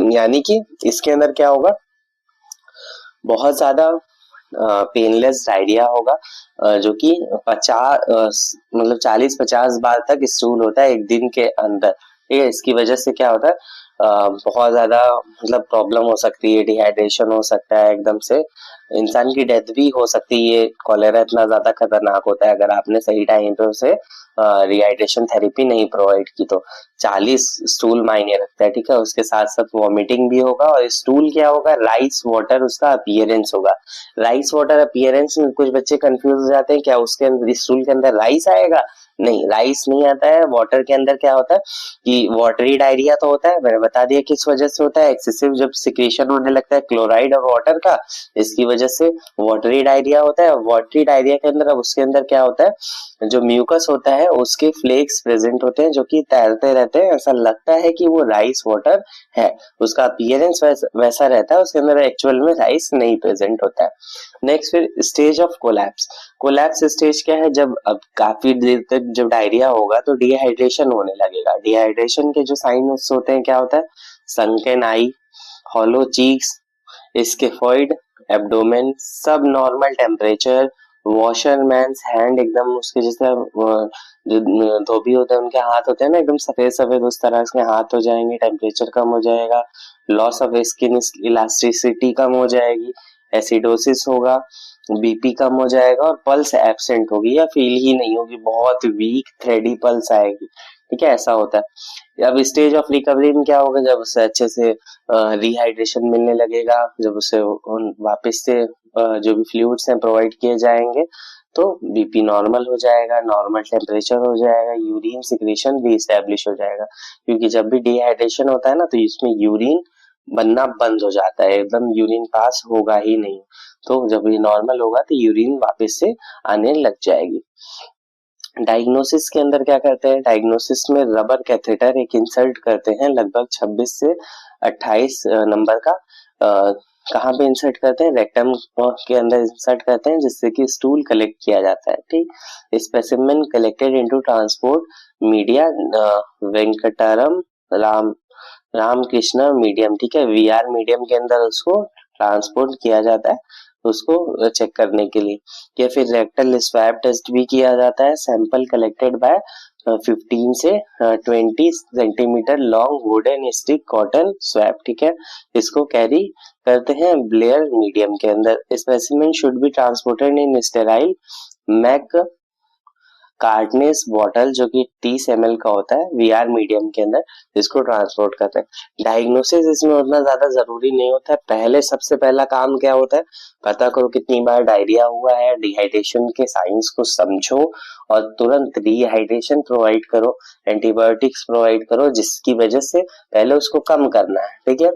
यानी कि इसके अंदर क्या होगा, बहुत ज्यादा पेनलेस डायरिया होगा, जो कि 40-50 बार तक स्टूल होता है एक दिन के अंदर। ठीक है, इसकी वजह से क्या होता है, बहुत ज्यादा मतलब प्रॉब्लम हो सकती है, डिहाइड्रेशन हो सकता है, एकदम से इंसान की डेथ भी हो सकती है। ये कॉलेरा इतना ज्यादा खतरनाक होता है, अगर आपने सही टाइम पे उसे रिहाइड्रेशन थेरेपी नहीं प्रोवाइड की तो। 40 स्टूल मायने रखता है, ठीक है। उसके साथ साथ वॉमिटिंग भी होगा, और स्टूल क्या होगा, राइस वाटर उसका अपीयरेंस होगा। राइस वाटर अपीयरेंस में कुछ बच्चे कंफ्यूज हो जाते हैं, क्या उसके अंदर स्टूल के अंदर राइस आएगा? नहीं, राइस नहीं आता है। वाटर के अंदर क्या होता है कि वाटरी डायरिया तो होता है, मैंने बता दिया किस वजह से होता है, एक्सेसिव जब सिक्रीशन होने लगता है क्लोराइड और वाटर का, इसकी वजह से वाटरी डायरिया होता है। वाटरी डायरिया के अंदर अब उसके अंदर क्या होता है, जो म्यूकस होता है उसके फ्लेक्स प्रेजेंट होते हैं, जो कि तैरते रहते हैं, ऐसा लगता है कि वो राइस वाटर है, उसका अपीयरेंस वैसा रहता है, उसके अंदर एक्चुअल में राइस नहीं प्रेजेंट होता है। नेक्स्ट फिर stage of collapse. Collapse stage क्या है, जब अब काफी देर तक जब डायरिया होगा तो डिहाइड्रेशन होने लगेगा। डिहाइड्रेशन के जो साइन्स होते हैं, क्या होता है, संकन आई, हॉलो चीक्स, स्केफॉइड एब्डोमेन, सब नॉर्मल टेम्परेचर, वॉशरमैन्स हैंड, एकदम उसके जैसे जो धोबी होते हैं उनके हाथ होते हैं ना एकदम सफेद सफेद, उस तरह के हाथ हो जाएंगे, टेम्परेचर कम हो जाएगा, लॉस ऑफ स्किन इलास्टिसिटी कम हो जाएगी, एसिडोसिस होगा, बीपी कम हो जाएगा, और पल्स एब्सेंट होगी या फील ही नहीं होगी, बहुत वीक थ्रेडी पल्स आएगी। ठीक है, ऐसा होता है। अब स्टेज ऑफ रिकवरी में क्या होगा, जब उसे अच्छे से रिहाइड्रेशन मिलने लगेगा, जब उसे वापस से जो भी फ्लूइड्स हैं प्रोवाइड किए जाएंगे, तो बीपी नॉर्मल हो जाएगा, नॉर्मल टेम्परेचर हो जाएगा, यूरिन सिक्रीशन भी इस्टेब्लिश हो जाएगा, क्योंकि जब भी डिहाइड्रेशन होता है ना तो इसमें यूरिन बनना बंद हो जाता है, एकदम यूरिन पास होगा ही नहीं। तो जब ये नॉर्मल होगा तो यूरिन वापस से आने लग जाएगी। डायग्नोसिस के अंदर क्या करते हैं, डायग्नोसिस में रबर कैथेटर एक इंसर्ट करते हैं, लगभग 26 से 28 नंबर का। कहाँ पे इंसर्ट करते हैं, रेक्टम के अंदर इंसर्ट करते हैं, जिससे कि स्टूल कलेक्ट किया जाता है। ठीक, specimen collected into transport media Venkatraman Ramakrishna medium, ठीक है, वीआर मीडियम के अंदर उसको ट्रांसपोर्ट किया जाता है, उसको चेक करने के लिए। या फिर रेक्टल स्वैब टेस्ट भी किया जाता है, सैंपल कलेक्टेड बाय 15 से 20 centimetre long wooden stick cotton swab, ठीक है, इसको कैरी करते हैं ब्लेयर मीडियम के अंदर। Specimen should be transported in sterile McCartney's bottle, जो कि 30 ml का होता है, वीआर मीडियम के अंदर इसको ट्रांसपोर्ट करते हैं। डायग्नोसिस इसमें उतना ज्यादा जरूरी नहीं होता है। पहले सबसे पहला काम क्या होता है, पता करो कितनी बार डायरिया हुआ है, डिहाइड्रेशन के साइंस को समझो और तुरंत डिहाइड्रेशन प्रोवाइड करो, एंटीबायोटिक्स प्रोवाइड करो, जिसकी वजह से पहले उसको कम करना है। ठीक है,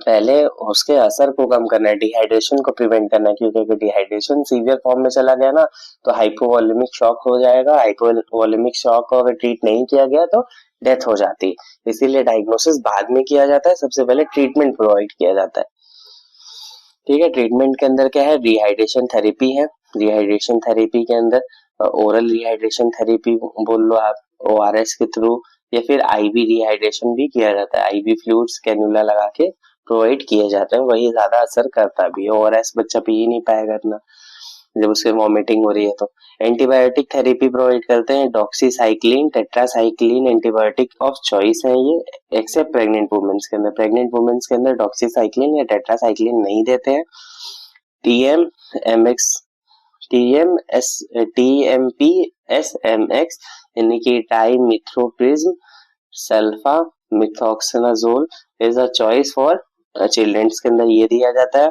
पहले उसके असर को कम करना है, डिहाइड्रेशन को प्रिवेंट करना है, क्योंकि अगर डिहाइड्रेशन सीवियर फॉर्म में चला गया ना तो हाइपोवोलेमिक शॉक हो जाएगा। हाइपोवोलेमिक शॉक को अगर ट्रीट नहीं किया गया तो डेथ हो जाती है। इसीलिए डायग्नोसिस बाद में किया जाता है, सबसे पहले ट्रीटमेंट प्रोवाइड किया जाता है। ठीक है, ट्रीटमेंट के अंदर क्या है, डिहाइड्रेशन थेरेपी है, रिहाइड्रेशन थेरेपी के अंदर ओरल रिहाइड्रेशन थेरेपी बोल लो आप, ORS के थ्रू, या फिर IV रिहाइड्रेशन भी किया जाता है। IV फ्लूइड्स कैन्युला लगा के प्रोवाइड किए जाते हैं, वही ज्यादा असर करता भी है। ORS बच्चा पी ही नहीं पाएगा इतना जब उसके वॉमिटिंग हो रही है। तो एंटीबायोटिक थेरेपी प्रोवाइड करते हैं, doxycycline, tetracycline antibiotic of choice है ये, एक्सेप्ट प्रेग्नेंट वुमेन्स के अंदर। प्रेग्नेंट वुमेन्स के अंदर डॉक्सीसाइक्लिन या टेट्रासाइक्लिन नहीं देते हैं। TMMX, TMPSMX यानी कि trimethoprim sulfamethoxazole is a choice for childrens के अंदर ये दिया जाता है।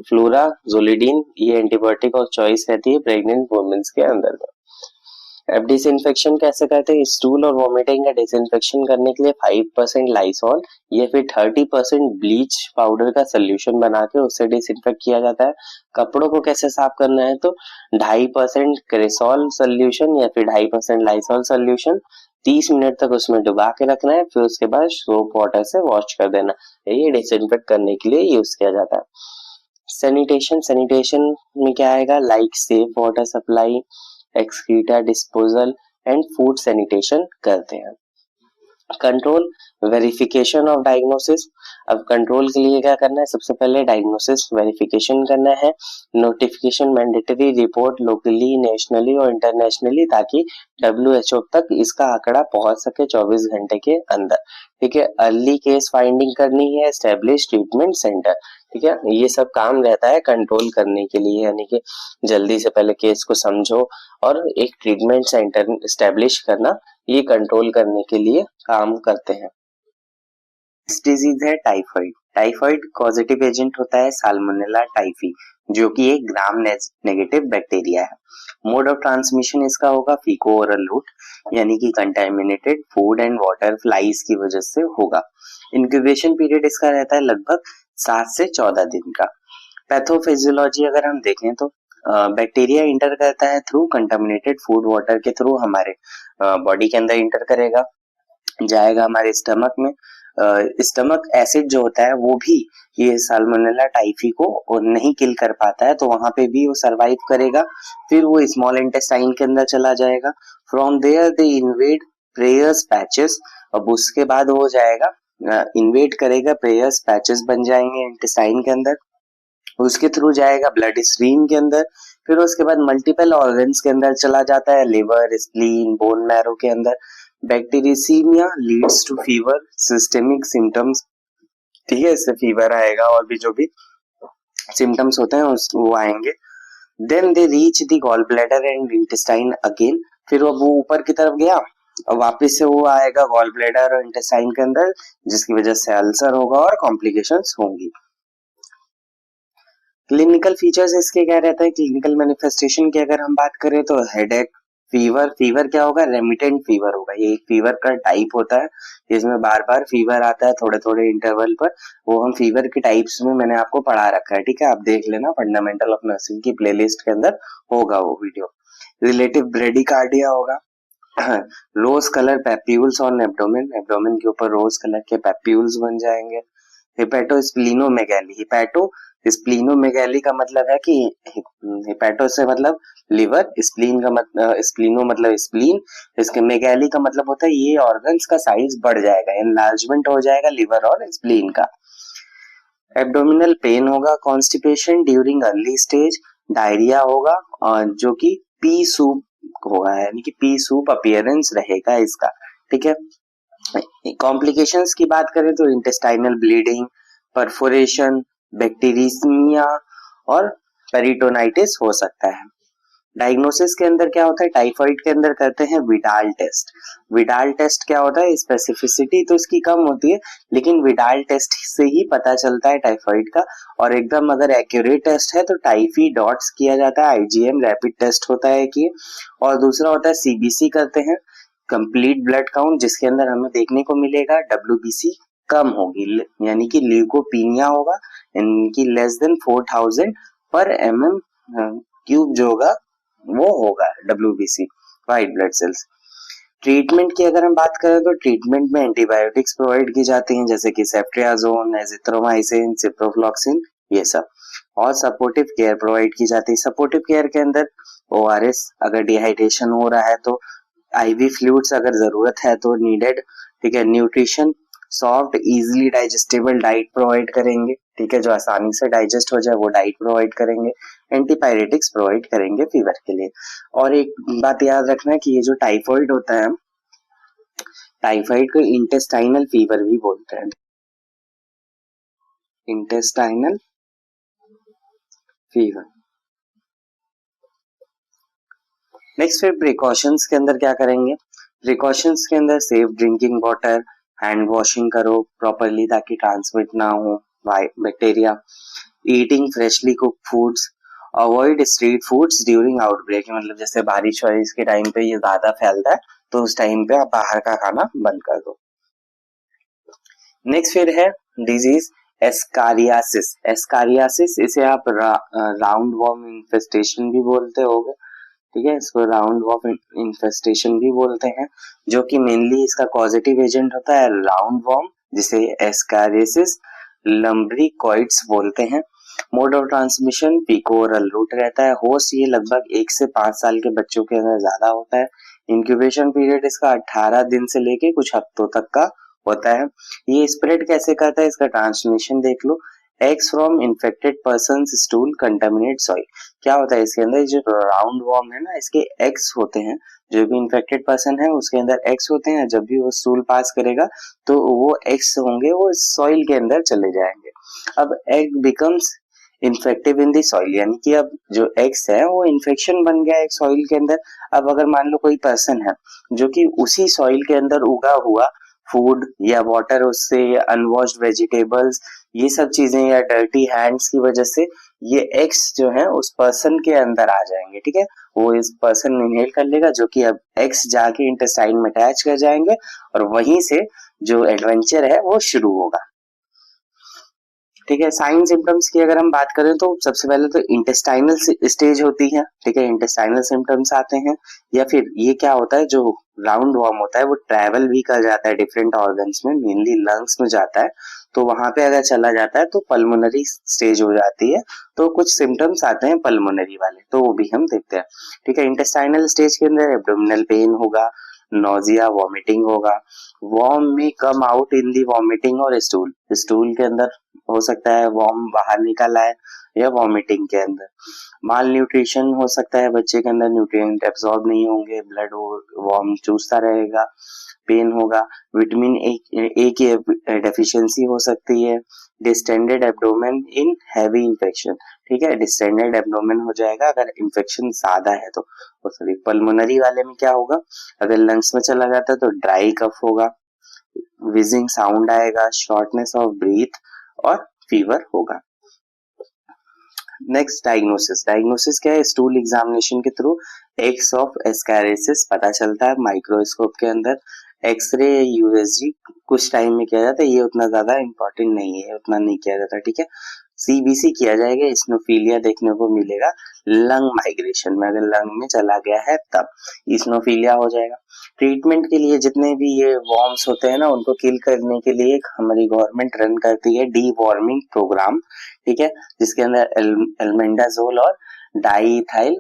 फ्लूराजोलिडीन ये एंटीबायोटिक और चॉइस रहती है प्रेग्नेंट वुमेन्स के अंदर। अब डिसइंफेक्शन कैसे करते हैं? स्टूल और वॉमिटिंग का डिसइंफेक्शन करने के लिए 5% लाइसॉल या फिर 30% ब्लीच पाउडर का सोल्यूशन बना के उससे डिसइंफेक्ट किया जाता है। कपड़ों को कैसे साफ करना है? तो 2.5% क्रेसॉल सोल्यूशन या फिर 2.5% लाइसॉल सोल्यूशन 30 मिनट तक उसमें डुबा के रखना है, फिर उसके बाद सोप वाटर से वॉश कर देना। ये डिसइंफेक्ट करने के लिए यूज किया जाता है। सैनिटेशन में क्या आएगा? Like safe water supply, excreta disposal and food sanitation करते हैं। Control, verification of diagnosis. अब कंट्रोल के लिए क्या करना है? सबसे पहले डायग्नोसिस वेरिफिकेशन करना है। Notification mandatory, report locally, nationally और इंटरनेशनली, ताकि WHO तक इसका आंकड़ा पहुंच सके 24 घंटे के अंदर। ठीक है। अर्ली केस फाइंडिंग करनी है, एस्टेब्लिश ट्रीटमेंट सेंटर। ठीक है, ये सब काम रहता है कंट्रोल करने के लिए, यानी कि जल्दी से पहले केस को समझो और एक ट्रीटमेंट सेंटर एस्टेब्लिश करना, ये कंट्रोल करने के लिए काम करते हैं। इस डिजीज है टाइफाइड। टाइफाइड पॉजिटिव एजेंट होता है साल्मोनेला टाइफी, जो कि एक ग्राम नेगेटिव बैक्टीरिया है। मोड ऑफ ट्रांसमिशन इसका होगा फीको ओरल रूट, यानी कि contaminated food and water flies की वजह से होगा। इंक्यूबेशन पीरियड इसका रहता है लगभग 7 से 14 दिन का। पैथोफिजियोलॉजी अगर हम देखें तो बैक्टीरिया इंटर करता है थ्रू कंटामिनेटेड फूड वाटर के थ्रू हमारे बॉडी के अंदर इंटर करेगा, जाएगा हमारे स्टमक में। स्टमक एसिड जो होता है वो भी ये साल्मोनेला टाइफी को नहीं किल कर पाता है, तो वहां पे भी वो सरवाइव करेगा। फिर वो स्मॉल इंटेस्टाइन के अंदर चला जाएगा। From there they invade Peyer's patches. अब उसके बाद हो जाएगा इन्वेड करेगा, प्रेयर्स पैचेस बन जाएंगे इंटेस्टाइन के अंदर, उसके थ्रू जाएगा ब्लड स्ट्रीम के अंदर। फिर उसके बाद मल्टीपल ऑर्गन्स के अंदर चला जाता है, लिवर, स्प्लीन, बोन मैरो के अंदर। Bacteraemia leads to fever, systemic symptoms. ठीक है, इससे फीवर आएगा और भी जो भी सिम्टम्स होते हैं वो आएंगे। Then they reach the gall bladder and intestine again. फिर वो ऊपर की तरफ गया और वापस से वो आएगा गॉल ब्लैडर और इंटेस्टाइन के अंदर, जिसकी वजह से अल्सर होगा और कॉम्प्लिकेशंस होंगी। क्लिनिकल फीचर्स इसके क्या रहता है? क्लिनिकल मैनिफेस्टेशन की अगर हम बात करें तो हेडेक, फीवर क्या होगा? रेमिटेंट फीवर होगा। ये एक फीवर का टाइप होता है जिसमें बार बार फीवर आता है थोड़े थोड़े इंटरवल पर। वो हम फीवर के टाइप्स में मैंने आपको पढ़ा रखा है, ठीक है, आप देख लेना, फंडामेंटल ऑफ नर्सिंग की प्लेलिस्ट के अंदर होगा वो वीडियो। रिलेटिव ब्रेडिकार्डिया होगा। Rose colour papules on abdomen, abdomen के ऊपर रोज कलर के पैप्यूल्स बन जाएंगे। हिपैटोस्प्लीनोमेगैली, हिपैटोस्प्लीनोमेगैली का मतलब है कि हिपैटो से मतलब लिवर, स्प्लीन का मतलब स्प्लीनो मतलब स्प्लीन, इसके मेगैली का मतलब होता है ये ऑर्गन्स का साइज बढ़ जाएगा, एनलार्जमेंट हो जाएगा लिवर और स्प्लीन का। एब्डोमिनल पेन होगा, constipation during early stage, diarrhoea होगा और जो कि पी सूप होगा, यानी कि पी सूप अपीयरेंस रहेगा इसका। ठीक है, कॉम्प्लिकेशंस की बात करें तो इंटेस्टाइनल ब्लीडिंग, परफोरेशन, बैक्टीरियमिया और पेरिटोनाइटिस हो सकता है। डायग्नोसिस के अंदर क्या होता है? टाइफाइड के अंदर करते हैं विडाल टेस्ट। विडाल टेस्ट क्या होता है? स्पेसिफिसिटी तो इसकी कम होती है, लेकिन विडाल टेस्ट से ही पता चलता है टाइफाइड का। और एकदम अगर एक्यूरेट टेस्ट है तो टाइफी डॉट्स किया जाता है, IgM रैपिड टेस्ट होता है कि, और दूसरा होता है CBC करते हैं, कंप्लीट ब्लड काउंट, जिसके अंदर हमें देखने को मिलेगा WBC कम होगी, यानी कि ल्यूकोपीनिया होगा, यानी कि लेस देन 4000 पर mm क्यूब जो होगा वो होगा WBC, white blood cells. Treatment की अगर हम बात करें तो ट्रीटमेंट में एंटीबायोटिक्स प्रोवाइड की जाती हैं, जैसे कि सेफ्ट्रियाजोन, एजिथ्रोमाइसिन, सिप्रोफ्लॉक्सिन, ये सब। और सपोर्टिव केयर प्रोवाइड की जाती है। सपोर्टिव केयर के अंदर ORS, अगर डिहाइड्रेशन हो रहा है तो IV फ्लूइड्स अगर जरूरत है तो नीडेड, ठीक है। Nutrition, soft easily digestible diet provide करेंगे, ठीक है, जो आसानी से डाइजेस्ट हो जाए वो डाइट प्रोवाइड करेंगे। एंटीपायरेटिक्स प्रोवाइड करेंगे फीवर के लिए। और एक बात याद रखना है कि ये जो टाइफाइड होता है, टाइफाइड को इंटेस्टाइनल फीवर भी बोलते हैं, इंटेस्टाइनल फीवर। नेक्स्ट फिर प्रिकॉशंस के अंदर क्या करेंगे, प्रिकॉशंस के अंदर safe drinking water, hand washing करो प्रॉपरली ताकि ट्रांसमिट ना हो bacteria, eating freshly cook foods, avoid street foods during outbreak, मतलब जैसे बारिश वारिश के टाइम पे ये ज्यादा फैलता है तो उस टाइम पे आप बाहर का खाना बंद कर दो। नेक्स्ट फिर है डिजीज एस्कारियासिस। एस्कारियासिस इसे आप राउंड वॉर्म इन्फेस्टेशन भी बोलते होगे, ठीक है, इसको राउंड वॉर्म इन्फेस्टेशन भी बोलते हैं, जो कि मेनली इसका पॉजिटिव एजेंट होता है राउंड वॉर्म, जिसे एस्कारियासिस लम्ब्रिकॉइड्स बोलते हैं। मोड ऑफ ट्रांसमिशन पिकोरल रूट रहता है। होस्ट ये लगभग 1 से 5 साल के बच्चों के अंदर ज्यादा होता है। इंक्यूबेशन पीरियड इसका 18 दिन से लेके कुछ हफ्तों तक का होता है। ये स्प्रेड कैसे करता है, इसका ट्रांसमिशन देख लो। Eggs from infected person stool contaminate soil. क्या होता है इसके अंदर, जो राउंड वॉर्म है ना, इसके एग्स होते हैं, जो भी इन्फेक्टेड पर्सन है उसके अंदर एग्स होते हैं। जब भी वो स्टूल पास करेगा तो वो एग्स होंगे वो सॉइल के अंदर चले जाएंगे। अब egg becomes infective in the soil, यानी कि अब जो एग्स है वो इन्फेक्शन बन गया एक सॉइल के अंदर। अब अगर मान लो कोई पर्सन है जो कि उसी सॉइल के अंदर उगा हुआ फूड या वाटर, उससे अनवॉश्ड वेजिटेबल्स, ये सब चीजें या डर्टी हैंड्स की वजह से ये एग्स जो है उस पर्सन के अंदर आ जाएंगे, ठीक है। वो इस पर्सन इनहेल कर लेगा, जो कि अब एग्स जाके इंटेस्टाइन में अटैच कर जाएंगे और वहीं से जो एडवेंचर है वो शुरू होगा, ठीक है। साइन सिम्टम्स की अगर हम बात करें तो सबसे पहले तो इंटेस्टाइनल स्टेज होती है, ठीक है, इंटेस्टाइनल सिम्टम्स आते हैं। या फिर ये क्या होता है, जो राउंड वॉर्म होता है वो ट्रैवल भी कर जाता है डिफरेंट ऑर्गन्स में, मेनली लंग्स में जाता है, तो वहां पे अगर चला जाता है तो पल्मोनरी स्टेज हो जाती है, तो कुछ सिम्टम्स आते हैं पल्मोनरी वाले, तो वो भी हम देखते हैं, ठीक है। इंटेस्टाइनल स्टेज के अंदर एब्डोमिनल पेन होगा, नोजिया, वॉमिटिंग होगा। वॉर्म में come out in the vomiting और स्टूल, स्टूल के अंदर हो सकता है वॉर्म बाहर निकल आए या वॉमिटिंग के अंदर। माल न्यूट्रिशन हो सकता है, बच्चे के अंदर न्यूट्रिएंट एब्सॉर्ब नहीं होंगे, ब्लड वॉर्म चूसता रहेगा, पेन होगा। विटामिन ए की डेफिशिएंसी हो सकती है। Distended abdomen in heavy infection, ठीक है, डिस्टेंडेड एब्डोमेन हो जाएगा अगर इंफेक्शन ज्यादा है तो। सॉरी, पल्मोनरी वाले में क्या होगा, अगर लंग्स में चला जाता है तो ड्राई कफ होगा, विजिंग साउंड आएगा, शॉर्टनेस ऑफ ब्रीथ और फीवर होगा। Next diagnosis. डायग्नोसिस क्या है, स्टूल एग्जामिनेशन के थ्रू एक्स ऑफ एस्कैरिसिस पता चलता है माइक्रोस्कोप के अंदर। एक्सरे या यूएसजी कुछ टाइम में किया जाता है, ये उतना ज्यादा इंपॉर्टेंट नहीं है, उतना नहीं किया जाता, ठीक है। सीबीसी किया जाएगा, इस्नोफीलिया देखने को मिलेगा लंग माइग्रेशन में, अगर लंग में चला गया है तब इस्नोफीलिया हो जाएगा। ट्रीटमेंट के लिए जितने भी ये वॉर्म्स होते हैं ना, उनको किल करने के लिए हमारी गवर्नमेंट रन करती है डी वॉर्मिंग प्रोग्राम, ठीक है, जिसके अंदर एल्मेंडाजोल और डाईइथाइल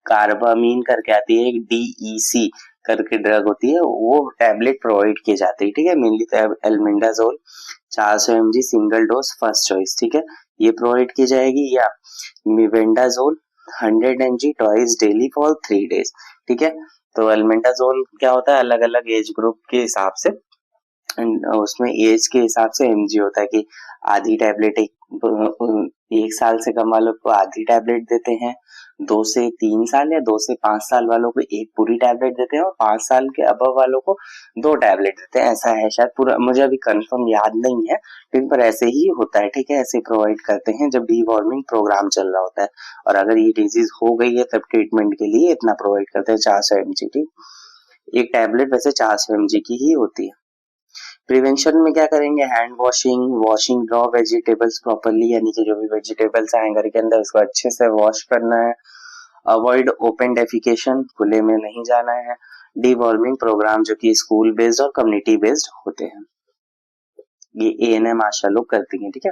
कार्बामीन करके आती है, एक DEC करके ड्रग होती है, वो टैबलेट प्रोवाइड की जाती है, ठीक है। Mainly albendazole 400 mg single dose first choice, ठीक है, ये प्रोवाइड की जाएगी। या mebendazole 100 mg twice daily for 3 days, ठीक है। तो एल्मेंडाजोल क्या होता है, अलग अलग एज ग्रुप के हिसाब से, उसमें एज के हिसाब से mg होता है कि आधी टैबलेट एक साल से कम वालों को आधी टैबलेट देते हैं, 2 से 3 साल या 2 से 5 साल वालों को एक पूरी टैबलेट देते हैं, और 5 साल के अबव वालों को 2 टैबलेट देते हैं, ऐसा है शायद, पूरा मुझे अभी कंफर्म याद नहीं है, लेकिन पर ऐसे ही होता है, ठीक है, ऐसे प्रोवाइड करते हैं जब डीवॉर्मिंग प्रोग्राम चल रहा होता है। और अगर ये डिजीज हो गई है तब ट्रीटमेंट के लिए इतना प्रोवाइड करते हैं 400 mg, ठीक, एक टैबलेट वैसे 400 mg की ही होती है। प्रिवेंशन में क्या करेंगे, hand washing raw vegetables properly, यानी कि जो भी वेजिटेबल्स आए घर के अंदर उसको अच्छे से वॉश करना है। अवॉइड ओपन डेफिकेशन, खुले में नहीं जाना है। डीवॉर्मिंग प्रोग्राम जो कि स्कूल बेस्ड और कम्युनिटी बेस्ड होते हैं, ये ANM आशा लोग करती हैं, ठीक है।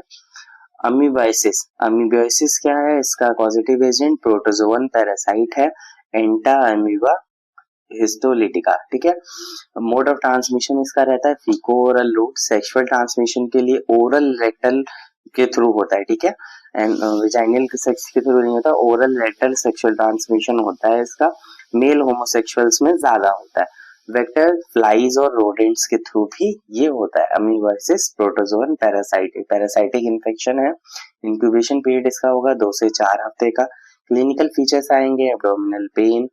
अमीबाइसिस, अमीबाइसिस क्या है, इसका पॉजिटिव एजेंट प्रोटोजोवन पैरासाइट है, एंटा अमीबा हिस्टोलिटिका, ठीक है। मोड ऑफ ट्रांसमिशन इसका रहता है faeco oral root, sexual transmission के लिए ओरल रेक्टल के थ्रू होता है, ठीक है। एंड वेजाइनल सेक्स के थ्रू नहीं होता, ओरल रेक्टल सेक्सुअल ट्रांसमिशन होता है इसका, मेल होमोसेक्सुअल्स में ज्यादा होता है। वेक्टर फ्लाइज और रोडेंट्स के थ्रू भी ये होता है। अमीबाइसिस प्रोटोजोन पैरासाइटिक इन्फेक्शन है। इंक्यूबेशन पीरियड इसका होगा 2 से 4 हफ्ते का। क्लिनिकल फीचर्स आएंगे एब्डोमिनल पेन,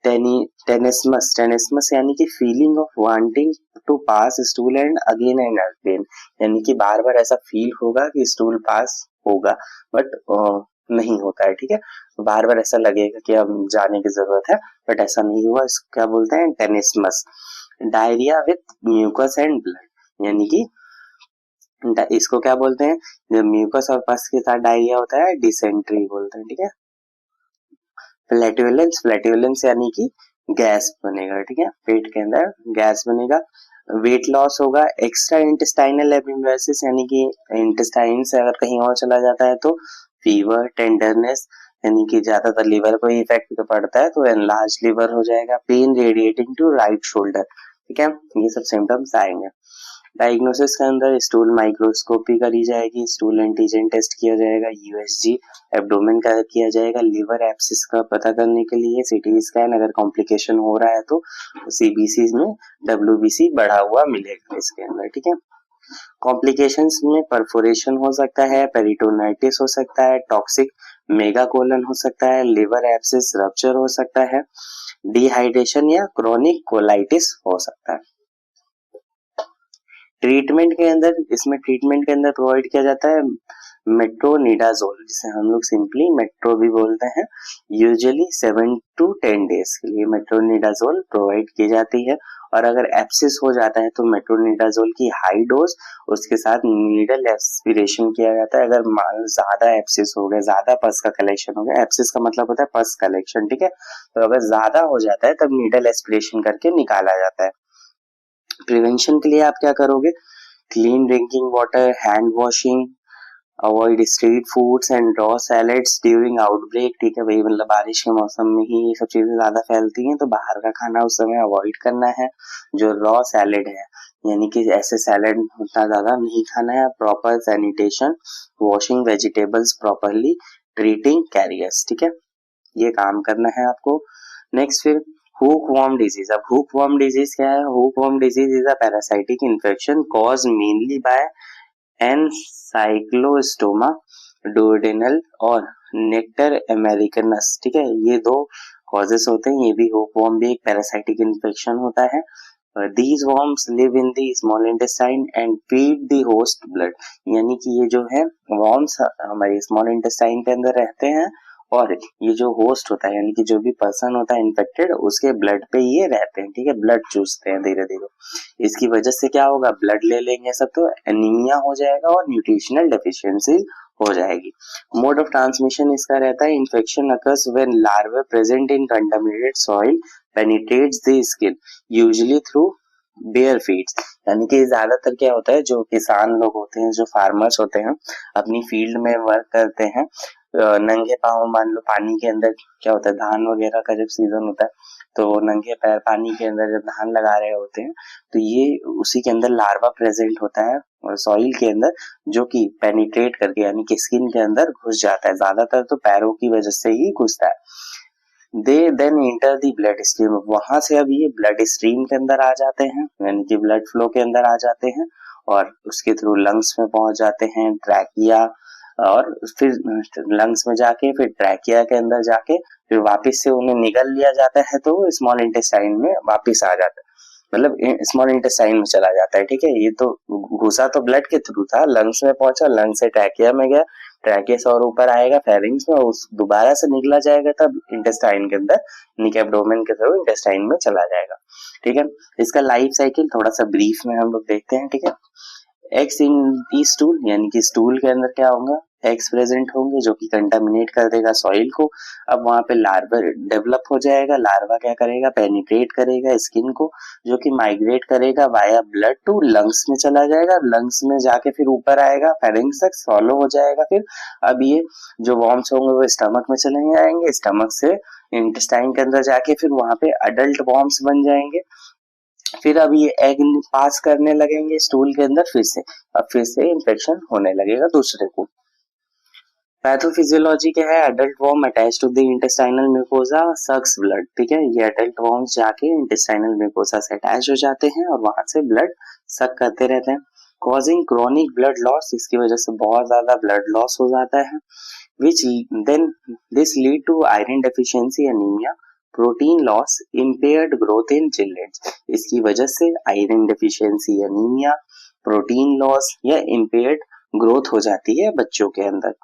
टेनिस्मस यानी कि feeling of wanting to pass stool and again and again, यानी कि बार बार ऐसा फील होगा कि स्टूल पास होगा बट नहीं होता है, ठीक है। बार बार ऐसा लगेगा कि अब जाने की जरूरत है बट ऐसा नहीं हुआ, इसको क्या बोलते हैं, tenesmus. Diarrhoea with mucus and blood, यानी कि इसको क्या बोलते हैं, जब म्यूकस और पस के साथ डायरिया होता है डिसेंट्री बोलते हैं, ठीक है। फ्लैटुलेंस यानी कि गैस बनेगा, ठीक है, पेट के अंदर गैस बनेगा। वेट लॉस होगा। एक्स्ट्रा इंटेस्टाइनल एमिबाइसिस यानी कि इंटेस्टाइन से अगर कहीं और चला जाता है तो फीवर, टेंडरनेस यानी कि ज्यादातर लिवर को इफेक्ट पड़ता है तो एनलार्ज लिवर हो जाएगा। Pain radiating to right shoulder, ठीक है, ये सब सिम्टम्स आएंगे। डायग्नोसिस के अंदर स्टूल माइक्रोस्कोपी करी जाएगी, स्टूल एंटीजन टेस्ट किया जाएगा, यूएसजी एब्डोमेन का किया जाएगा, लिवर एब्सिस का पता करने के लिए सीटी स्कैन, अगर कॉम्प्लिकेशन हो रहा है तो सीबीसी में डब्ल्यूबीसी बढ़ा हुआ मिलेगा इसके अंदर, ठीक है। कॉम्प्लिकेशंस में परफोरेशन हो सकता है, पेरिटोनाइटिस हो सकता है, टॉक्सिक मेगाकोलन हो सकता है, लिवर एब्सिस रप्चर हो सकता है, डिहाइड्रेशन या क्रोनिक कोलाइटिस हो सकता है। ट्रीटमेंट के अंदर प्रोवाइड किया जाता है मेट्रोनिडाजोल, जिसे हम लोग सिंपली मेट्रो भी बोलते हैं। यूजुअली 7 to 10 डेज के लिए मेट्रोनिडाजोल प्रोवाइड की जाती है। और अगर एब्सिस हो जाता है तो मेट्रोनिडाजोल की हाई डोज उसके साथ नीडल एस्पिरेशन किया जाता है। अगर मान लो ज्यादा एब्सिस हो गया, ज्यादा पस का कलेक्शन हो गया, एब्सिस का मतलब होता है पस कलेक्शन, ठीक है, तो अगर ज्यादा हो जाता है तब नीडल एस्पिरेशन करके निकाला जाता है। प्रिवेंशन के लिए आप क्या करोगे, clean drinking water, hand washing, avoid street foods and raw salads during outbreak, ठीक है भाई, मतलब बारिश के मौसम में ही ये सब चीजें ज्यादा फैलती हैं तो बाहर का खाना उस समय अवॉइड करना है। जो रॉ सैलेड है यानी कि ऐसे सैलेड उतना ज्यादा नहीं खाना है। Proper sanitation, washing vegetables properly, treating carriers, ठीक है, ये काम करना है आपको। नेक्स्ट फिर हुकवर्म डिजीज। अब हुकवर्म डिजीज क्या है, hookworm disease is a parasitic infection cause mainly by ancylostoma duodenal और नेक्टर अमेरिकनस, ठीक है, ये 2 कॉजेस होते हैं। ये भी हुकवर्म भी एक पैरासाइटिक इन्फेक्शन होता है। These worms live in the small intestine and feed the host blood, यानी कि ये जो है worms हमारे स्मॉल इंटेस्टाइन के अंदर रहते हैं और ये जो होस्ट होता है यानी कि जो भी पर्सन होता है इन्फेक्टेड उसके ब्लड पे ये रहते हैं, ठीक है, ब्लड चूसते हैं धीरे धीरे। इसकी वजह से क्या होगा, ब्लड ले लेंगे सब तो एनीमिया हो जाएगा और न्यूट्रिशनल डेफिशिएंसी हो जाएगी। मोड ऑफ ट्रांसमिशन इसका रहता है infection occurs when larva present in contaminated soil penetrates the skin usually through bare feet, यानी कि ज्यादातर क्या होता है, जो किसान लोग होते हैं, जो फार्मर्स होते हैं, अपनी फील्ड में वर्क करते हैं, नंगे पाँव, मान लो पानी के अंदर क्या होता है, धान वगैरह का जब सीजन होता है तो नंगे पैर पानी के अंदर जब धान लगा रहे होते हैं तो ये उसी के अंदर लार्वा प्रेजेंट होता है और सॉइल के अंदर, जो कि पेनिट्रेट करके यानी कि स्किन के अंदर घुस जाता है, ज्यादातर तो पैरों की वजह से ही घुसता है। They then enter the bloodstream, वहां से अब ये ब्लड स्ट्रीम के अंदर आ जाते हैं यानी कि ब्लड फ्लो के अंदर आ जाते हैं और उसके थ्रू लंग्स में पहुंच जाते हैं, ट्रैकिया, और फिर लंग्स में जाके फिर ट्रैकिया के अंदर जाके फिर वापस से उन्हें निगल लिया जाता है तो स्मॉल इंटेस्टाइन में वापस आ जाता है, मतलब स्मॉल इंटेस्टाइन में चला जाता है, ठीक है। ये तो घुसा तो ब्लड के थ्रू था, लंग्स में पहुंचा, लंग्स से ट्रैकिया में गया, ट्रैकिया से और ऊपर आएगा फेरिंग्स में, उस दोबारा से निकला जाएगा तब इंटेस्टाइन के अंदर, एब्डोमेन के थ्रू इंटेस्टाइन में चला जाएगा, ठीक है। इसका लाइफ साइकिल थोड़ा सा ब्रीफ में हम लोग देखते हैं, ठीक है। एग्स इन दी स्टूल, यानी कि स्टूल के अंदर क्या होगा, एग्स प्रेजेंट होंगे जो कि कंटामिनेट कर देगा सॉइल को। अब वहां पे लार्वा डेवलप हो जाएगा। लार्वा क्या करेगा, पेनिट्रेट करेगा स्किन को, जो कि माइग्रेट करेगा वाया ब्लड टू लंग्स में चला जाएगा। लंग्स में जाके फिर ऊपर आएगा, फेरिंग्स तक सॉलो हो जाएगा। फिर अब ये जो वॉर्म्स होंगे वो स्टमक में चले जाएंगे, स्टमक से इंटेस्टाइन के अंदर जाके फिर वहां पे अडल्ट वॉर्म्स बन जाएंगे। फिर अब ये एग पास करने लगेंगे स्टूल के अंदर, फिर से इंफेक्शन होने लगेगा दूसरे को। पैथोफिजियोलॉजी क्या है, adult worm attach to the intestinal mucosa sucks blood. ठीक है, ये अडल्ट वॉर्म्स जाके इंटेस्टाइनल म्यूकोसा से अटैच हो जाते हैं और वहां से ब्लड सक करते रहते हैं, कॉजिंग क्रोनिक ब्लड लॉस। इसकी वजह से बहुत ज्यादा ब्लड लॉस हो जाता है, which then this lead to iron deficiency, anaemia, protein loss, impaired growth in children. इसकी वजह से iron deficiency, anaemia, protein loss या इम्पेयर्ड ग्रोथ हो जाती है बच्चों के अंदर।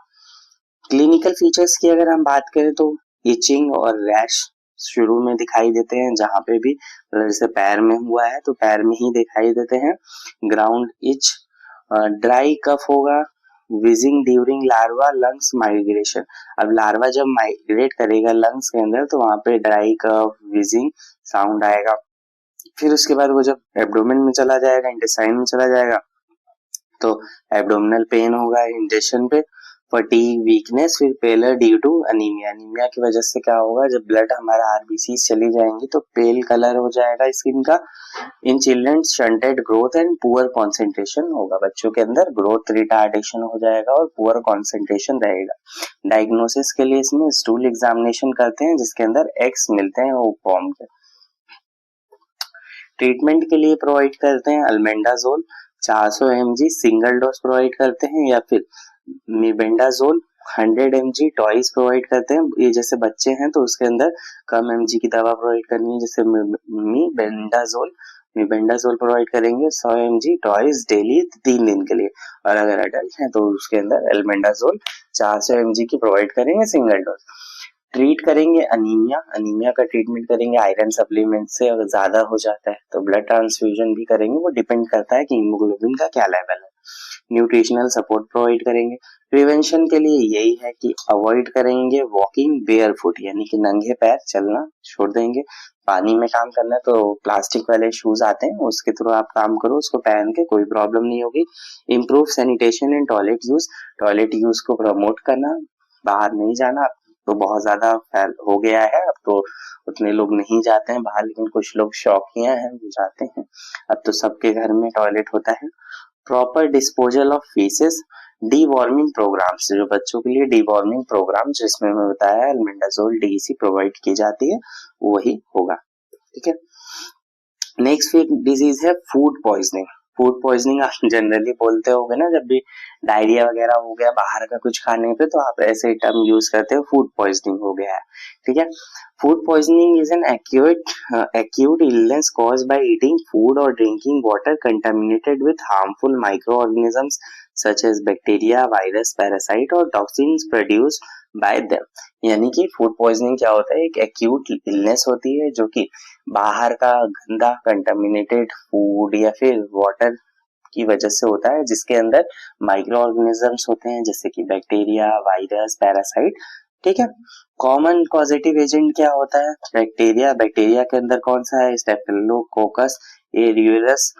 क्लिनिकल फीचर्स की अगर हम बात करें तो इचिंग और रैश शुरू में दिखाई देते हैं, जहां पे भी जैसे पैर में हुआ है तो पैर में ही दिखाई देते हैं। ग्राउंड इच, ड्राई कफ होगा, wheezing during larva lungs migration. अब लार्वा जब माइग्रेट करेगा लंग्स के अंदर तो वहां पे ड्राई कफ, विजिंग साउंड आएगा। फिर उसके बाद वो जब एब्डोमेन में चला जाएगा, इंटेस्टाइन में चला जाएगा तो एब्डोमिनल पेन होगा इंजेक्शन पे, फटीग, वीकनेस, फिर पेलर ड्यू टू अनीमिया। अनीमिया की वजह से क्या होगा, जब ब्लड हमारा आरबीसी चली जाएंगी तो पेल कलर हो जाएगा स्किन का। In children shunted growth and poor concentration होगा, बच्चों के अंदर ग्रोथ रिटार्डेशन हो जाएगा और पुअर कंसंट्रेशन रहेगा। डायग्नोसिस के लिए इसमें स्टूल एग्जामिनेशन करते हैं जिसके अंदर एक्स मिलते हैं वो फॉर्म के। ट्रीटमेंट के लिए प्रोवाइड करते हैं albendazole 400 mg single dose provide करते हैं, या फिर मीबेंडाजोल 100 mg टॉइस प्रोवाइड करते हैं। ये जैसे बच्चे हैं तो उसके अंदर कम mg की दवा प्रोवाइड करनी है, जैसे मीबेंडाजोल प्रोवाइड करेंगे 100 mg टॉइस डेली 3 दिन के लिए, और अगर अडल्ट है तो उसके अंदर एल्बेंडाजोल 400 mg की प्रोवाइड करेंगे सिंगल डोज। ट्रीट करेंगे अनीमिया, अनीमिया का ट्रीटमेंट करेंगे आयरन सप्लीमेंट से। अगर ज्यादा हो जाता है तो ब्लड ट्रांसफ्यूजन भी करेंगे, वो डिपेंड करता है कि हीमोग्लोबिन का क्या लेवल है। न्यूट्रिशनल सपोर्ट प्रोवाइड करेंगे। प्रिवेंशन के लिए यही है कि अवॉइड करेंगे वॉकिंग बेयर फुट, यानी कि नंगे पैर चलना छोड़ देंगे। पानी में काम करना है तो प्लास्टिक वाले शूज आते हैं उसके थ्रू आप काम करो, उसको पहन के कोई प्रॉब्लम नहीं होगी। Improve sanitation and toilet use को प्रमोट करना, बाहर नहीं जाना। तो बहुत ज्यादा फैल हो गया है, अब तो उतने लोग नहीं जाते हैं बाहर, लेकिन कुछ लोग शौकिया हैं वो जाते हैं। अब तो सबके घर में टॉयलेट होता है। Proper disposal of faeces, deworming programmes, जो बच्चों के लिए डीवॉर्मिंग प्रोग्राम जिसमें मैं बताया एल्बेंडाजोल डीसी प्रोवाइड की जाती है वही होगा। ठीक है, नेक्स्ट डिजीज है फूड पॉइजनिंग। फूड पॉइजनिंग आप जनरली बोलते होगे ना, जब भी डायरिया वगैरह हो गया बाहर का कुछ खाने पे तो आप ऐसे टर्म यूज करते हो, फूड पॉइजनिंग हो गया है। ठीक है, food poisoning is an acute illness caused by eating food or drinking water contaminated with harmful microorganisms such as bacteria, virus, parasite or toxins produced by them। यानी कि food poisoning क्या होता है, एक एक्यूट इलनेस होती है जो कि बाहर का गंदा कंटामिनेटेड फूड या फिर वाटर की वजह से होता है, जिसके अंदर माइक्रो ऑर्गेनिजम्स होते हैं जैसे कि बैक्टीरिया, वायरस, पैरासाइट। ठीक है, कॉमन पॉजिटिव एजेंट क्या होता है, बैक्टीरिया के अंदर कौन सा है, staphylococcus aureus,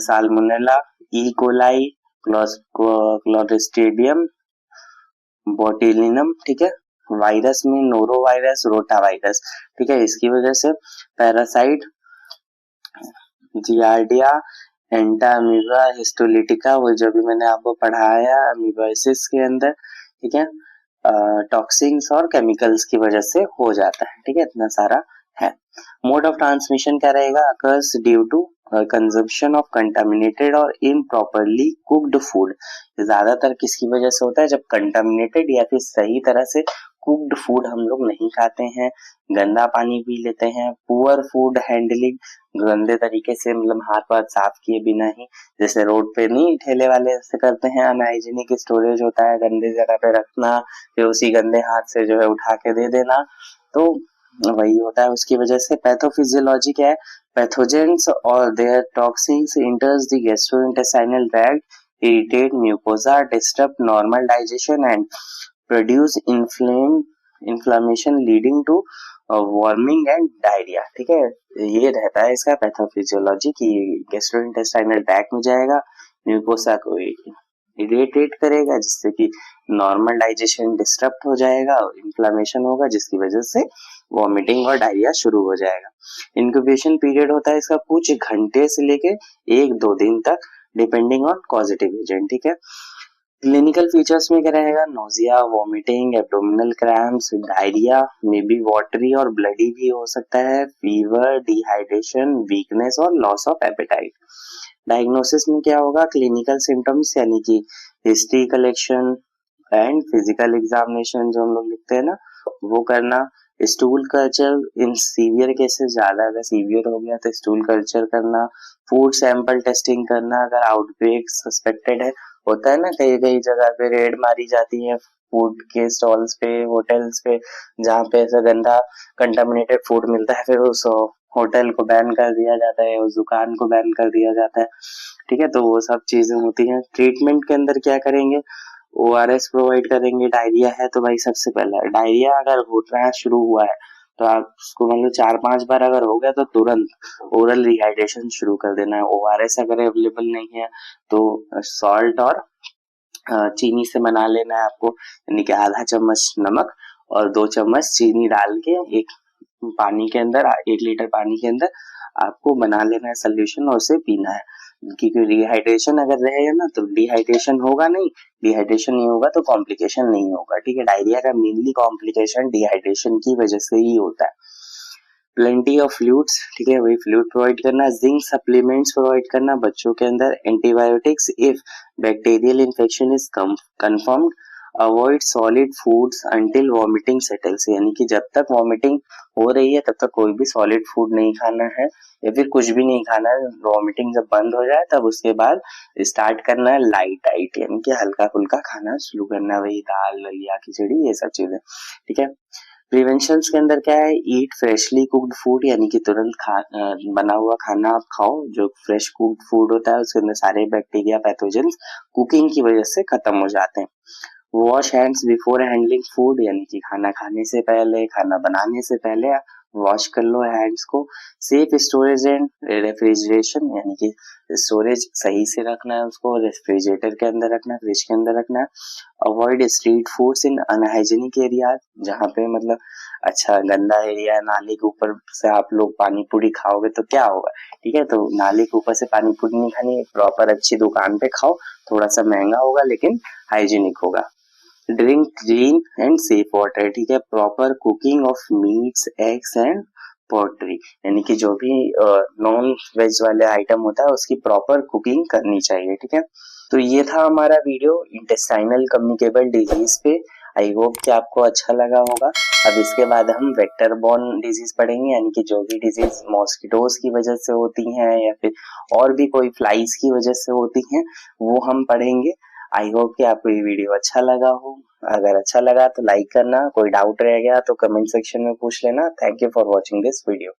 salmonella, E coli, clostridium botulinum. ठीक है, वायरस में नोरो वायरस, रोटा वायरस। ठीक है, इसकी वजह से पैरासाइट जियार्डिया, एंटामीबा हिस्टोलिटिका, वो जो भी मैंने आपको पढ़ाया अमीबाइसिस के अंदर। ठीक है, टॉक्सिन्स और केमिकल्स की वजह से हो जाता है। ठीक है, इतना सारा है। मोड ऑफ ट्रांसमिशन क्या रहेगा, occurs due to consumption of contaminated और इम्प्रॉपरली कुक्ड फूड। ज्यादातर किसकी वजह से होता है, जब कंटामिनेटेड या फिर सही तरह से कुक्ड फूड हम लोग नहीं खाते हैं, गंदा पानी पी लेते हैं, पुअर फूड हैंडलिंग, गंदे तरीके से मतलब हाथ वाथ साफ किए बिना ही, जैसे रोड पे नहीं ठेले वाले ऐसे करते हैं, अनहाइजीनिक स्टोरेज होता है, गंदे जगह पे रखना, फिर उसी गंदे हाथ से जो है उठा के दे देना, तो वही होता है उसकी वजह से। पैथोफिजियोलॉजी क्या है, पैथोजेंस और their toxins enters the gastrointestinal tract irritate mucosa, disrupt normal digestion and produce inflammation leading to warming and diarrhoea. ठीक है, ये रहता है इसका पैथोफिजियोलॉजी की गैस्ट्रोइंटेस्टाइनल ट्रैक्ट में जाएगा, म्यूकोसा को इरिटेट करेगा जिससे कि नॉर्मल डाइजेशन डिस्टर्ब हो जाएगा और इन्फ्लामेशन होगा जिसकी वजह से वॉमिटिंग और डायरिया शुरू हो जाएगा। इंक्यूबेशन पीरियड होता है इसका कुछ घंटे से लेके 1-2 दिन तक डिपेंडिंग ऑन कॉजेटिव एजेंट। ठीक है, क्लिनिकल फीचर्स में क्या रहेगा, nausea, vomiting, abdominal cramps, diarrhoea, may be watery और ब्लडी भी हो सकता है, फीवर, डिहाइड्रेशन, वीकनेस और लॉस ऑफ एपेटाइट। डायग्नोसिस में क्या होगा, क्लिनिकल सिम्टम्स यानी कि history collection and physical examination जो हम लोग लिखते हैं ना वो करना, stool culture in severe cases, ज्यादा अगर सीवियर हो गया तो स्टूल कल्चर करना, फूड सैंपल टेस्टिंग करना अगर आउटब्रेक सस्पेक्टेड है। होता है ना कई कई जगह पे रेड मारी जाती है फूड के स्टॉल्स पे, होटल्स पे, जहाँ पे ऐसा गंदा कंटामिनेटेड फूड मिलता है, फिर उस होटल को बैन कर दिया जाता है, उस दुकान को बैन कर दिया जाता है। ठीक है, तो वो सब चीजें होती हैं। ट्रीटमेंट के अंदर क्या करेंगे, ORS प्रोवाइड करेंगे। डायरिया है तो भाई सबसे पहला डायरिया अगर होना शुरू हुआ है तो आप उसको मान लो 4-5 बार अगर हो गया तो तुरंत ओरल रिहाइड्रेशन शुरू कर देना है। ORS अगर अवेलेबल नहीं है तो सॉल्ट और चीनी से बना लेना है आपको, यानी कि आधा चम्मच नमक और 2 चम्मच चीनी डाल के एक पानी के अंदर 1 लीटर पानी के अंदर आपको बना लेना है सोल्यूशन और उसे पीना है। क्योंकि डिहाइड्रेशन अगर रहेगा ना तो डिहाइड्रेशन होगा नहीं, डिहाइड्रेशन नहीं होगा तो कॉम्प्लिकेशन नहीं होगा। ठीक है, डायरिया का मेनली कॉम्प्लिकेशन डिहाइड्रेशन की वजह से ही होता है। प्लेंटी ऑफ फ्लूइड्स, ठीक है, वही फ्लूइड प्रोवाइड करना, जिंक सप्लीमेंट्स प्रोवाइड करना बच्चों के अंदर, antibiotics if bacterial infection is confirmed, avoid solid foods until vomiting settles, यानी कि जब तक वॉमिटिंग हो रही है तब तक कोई भी सॉलिड फूड नहीं खाना है या फिर कुछ भी नहीं खाना है। वॉमिटिंग जब बंद हो जाए तब उसके बाद स्टार्ट करना है लाइट डाइट, यानी कि हल्का फुल्का खाना शुरू करना है, वही दाल दलिया खिचड़ी ये सब चीजें। ठीक है, प्रिवेंशन के अंदर क्या है, ईट फ्रेशली कुक्ड फूड, यानी कि तुरंत बना हुआ खाना आप खाओ। जो फ्रेश कुक्ड फूड होता है उसके अंदर सारे बैक्टीरिया पैथोजेंस कुकिंग की वजह से खत्म हो जाते हैं। Wash hands before handling food, यानी कि खाना खाने से पहले, खाना बनाने से पहले वॉश कर लो हैंड्स को। सेफ स्टोरेज एंड रेफ्रिजरेशन, यानी कि स्टोरेज सही से रखना है, उसको रेफ्रिजरेटर के अंदर रखना है, फ्रिज के अंदर रखना है। अवॉइड स्ट्रीट फूड्स इन अनहाइजीनिक एरिया, जहाँ पे मतलब अच्छा गंदा एरिया, नाली के ऊपर से आप लोग पानी पूरी खाओगे तो क्या होगा। ठीक है, तो नाली के ऊपर से पानी पूरी नहीं खानी, प्रॉपर अच्छी दुकान पे खाओ, थोड़ा सा महंगा होगा लेकिन हाइजीनिक होगा। Drink clean and safe water, ठीक है, proper cooking of meets, eggs and poultry, यानी कि जो भी नॉन वेज वाले आइटम होता है उसकी प्रॉपर कुकिंग करनी चाहिए। ठीक है, तो ये था हमारा वीडियो इंटेस्टाइनल कम्युनिकेबल डिजीज पे। आई होप कि आपको अच्छा लगा होगा। अब इसके बाद हम वेक्टर बॉर्न डिजीज पढ़ेंगे, यानी कि जो भी डिजीज मॉस्किटोज की वजह से होती हैं या फिर और भी कोई फ्लाइज की वजह से होती हैं वो हम पढ़ेंगे। आई होप कि आपको ये वीडियो अच्छा लगा हो। अगर अच्छा लगा तो लाइक करना, कोई डाउट रह गया तो कमेंट सेक्शन में पूछ लेना। Thank you for watching this video.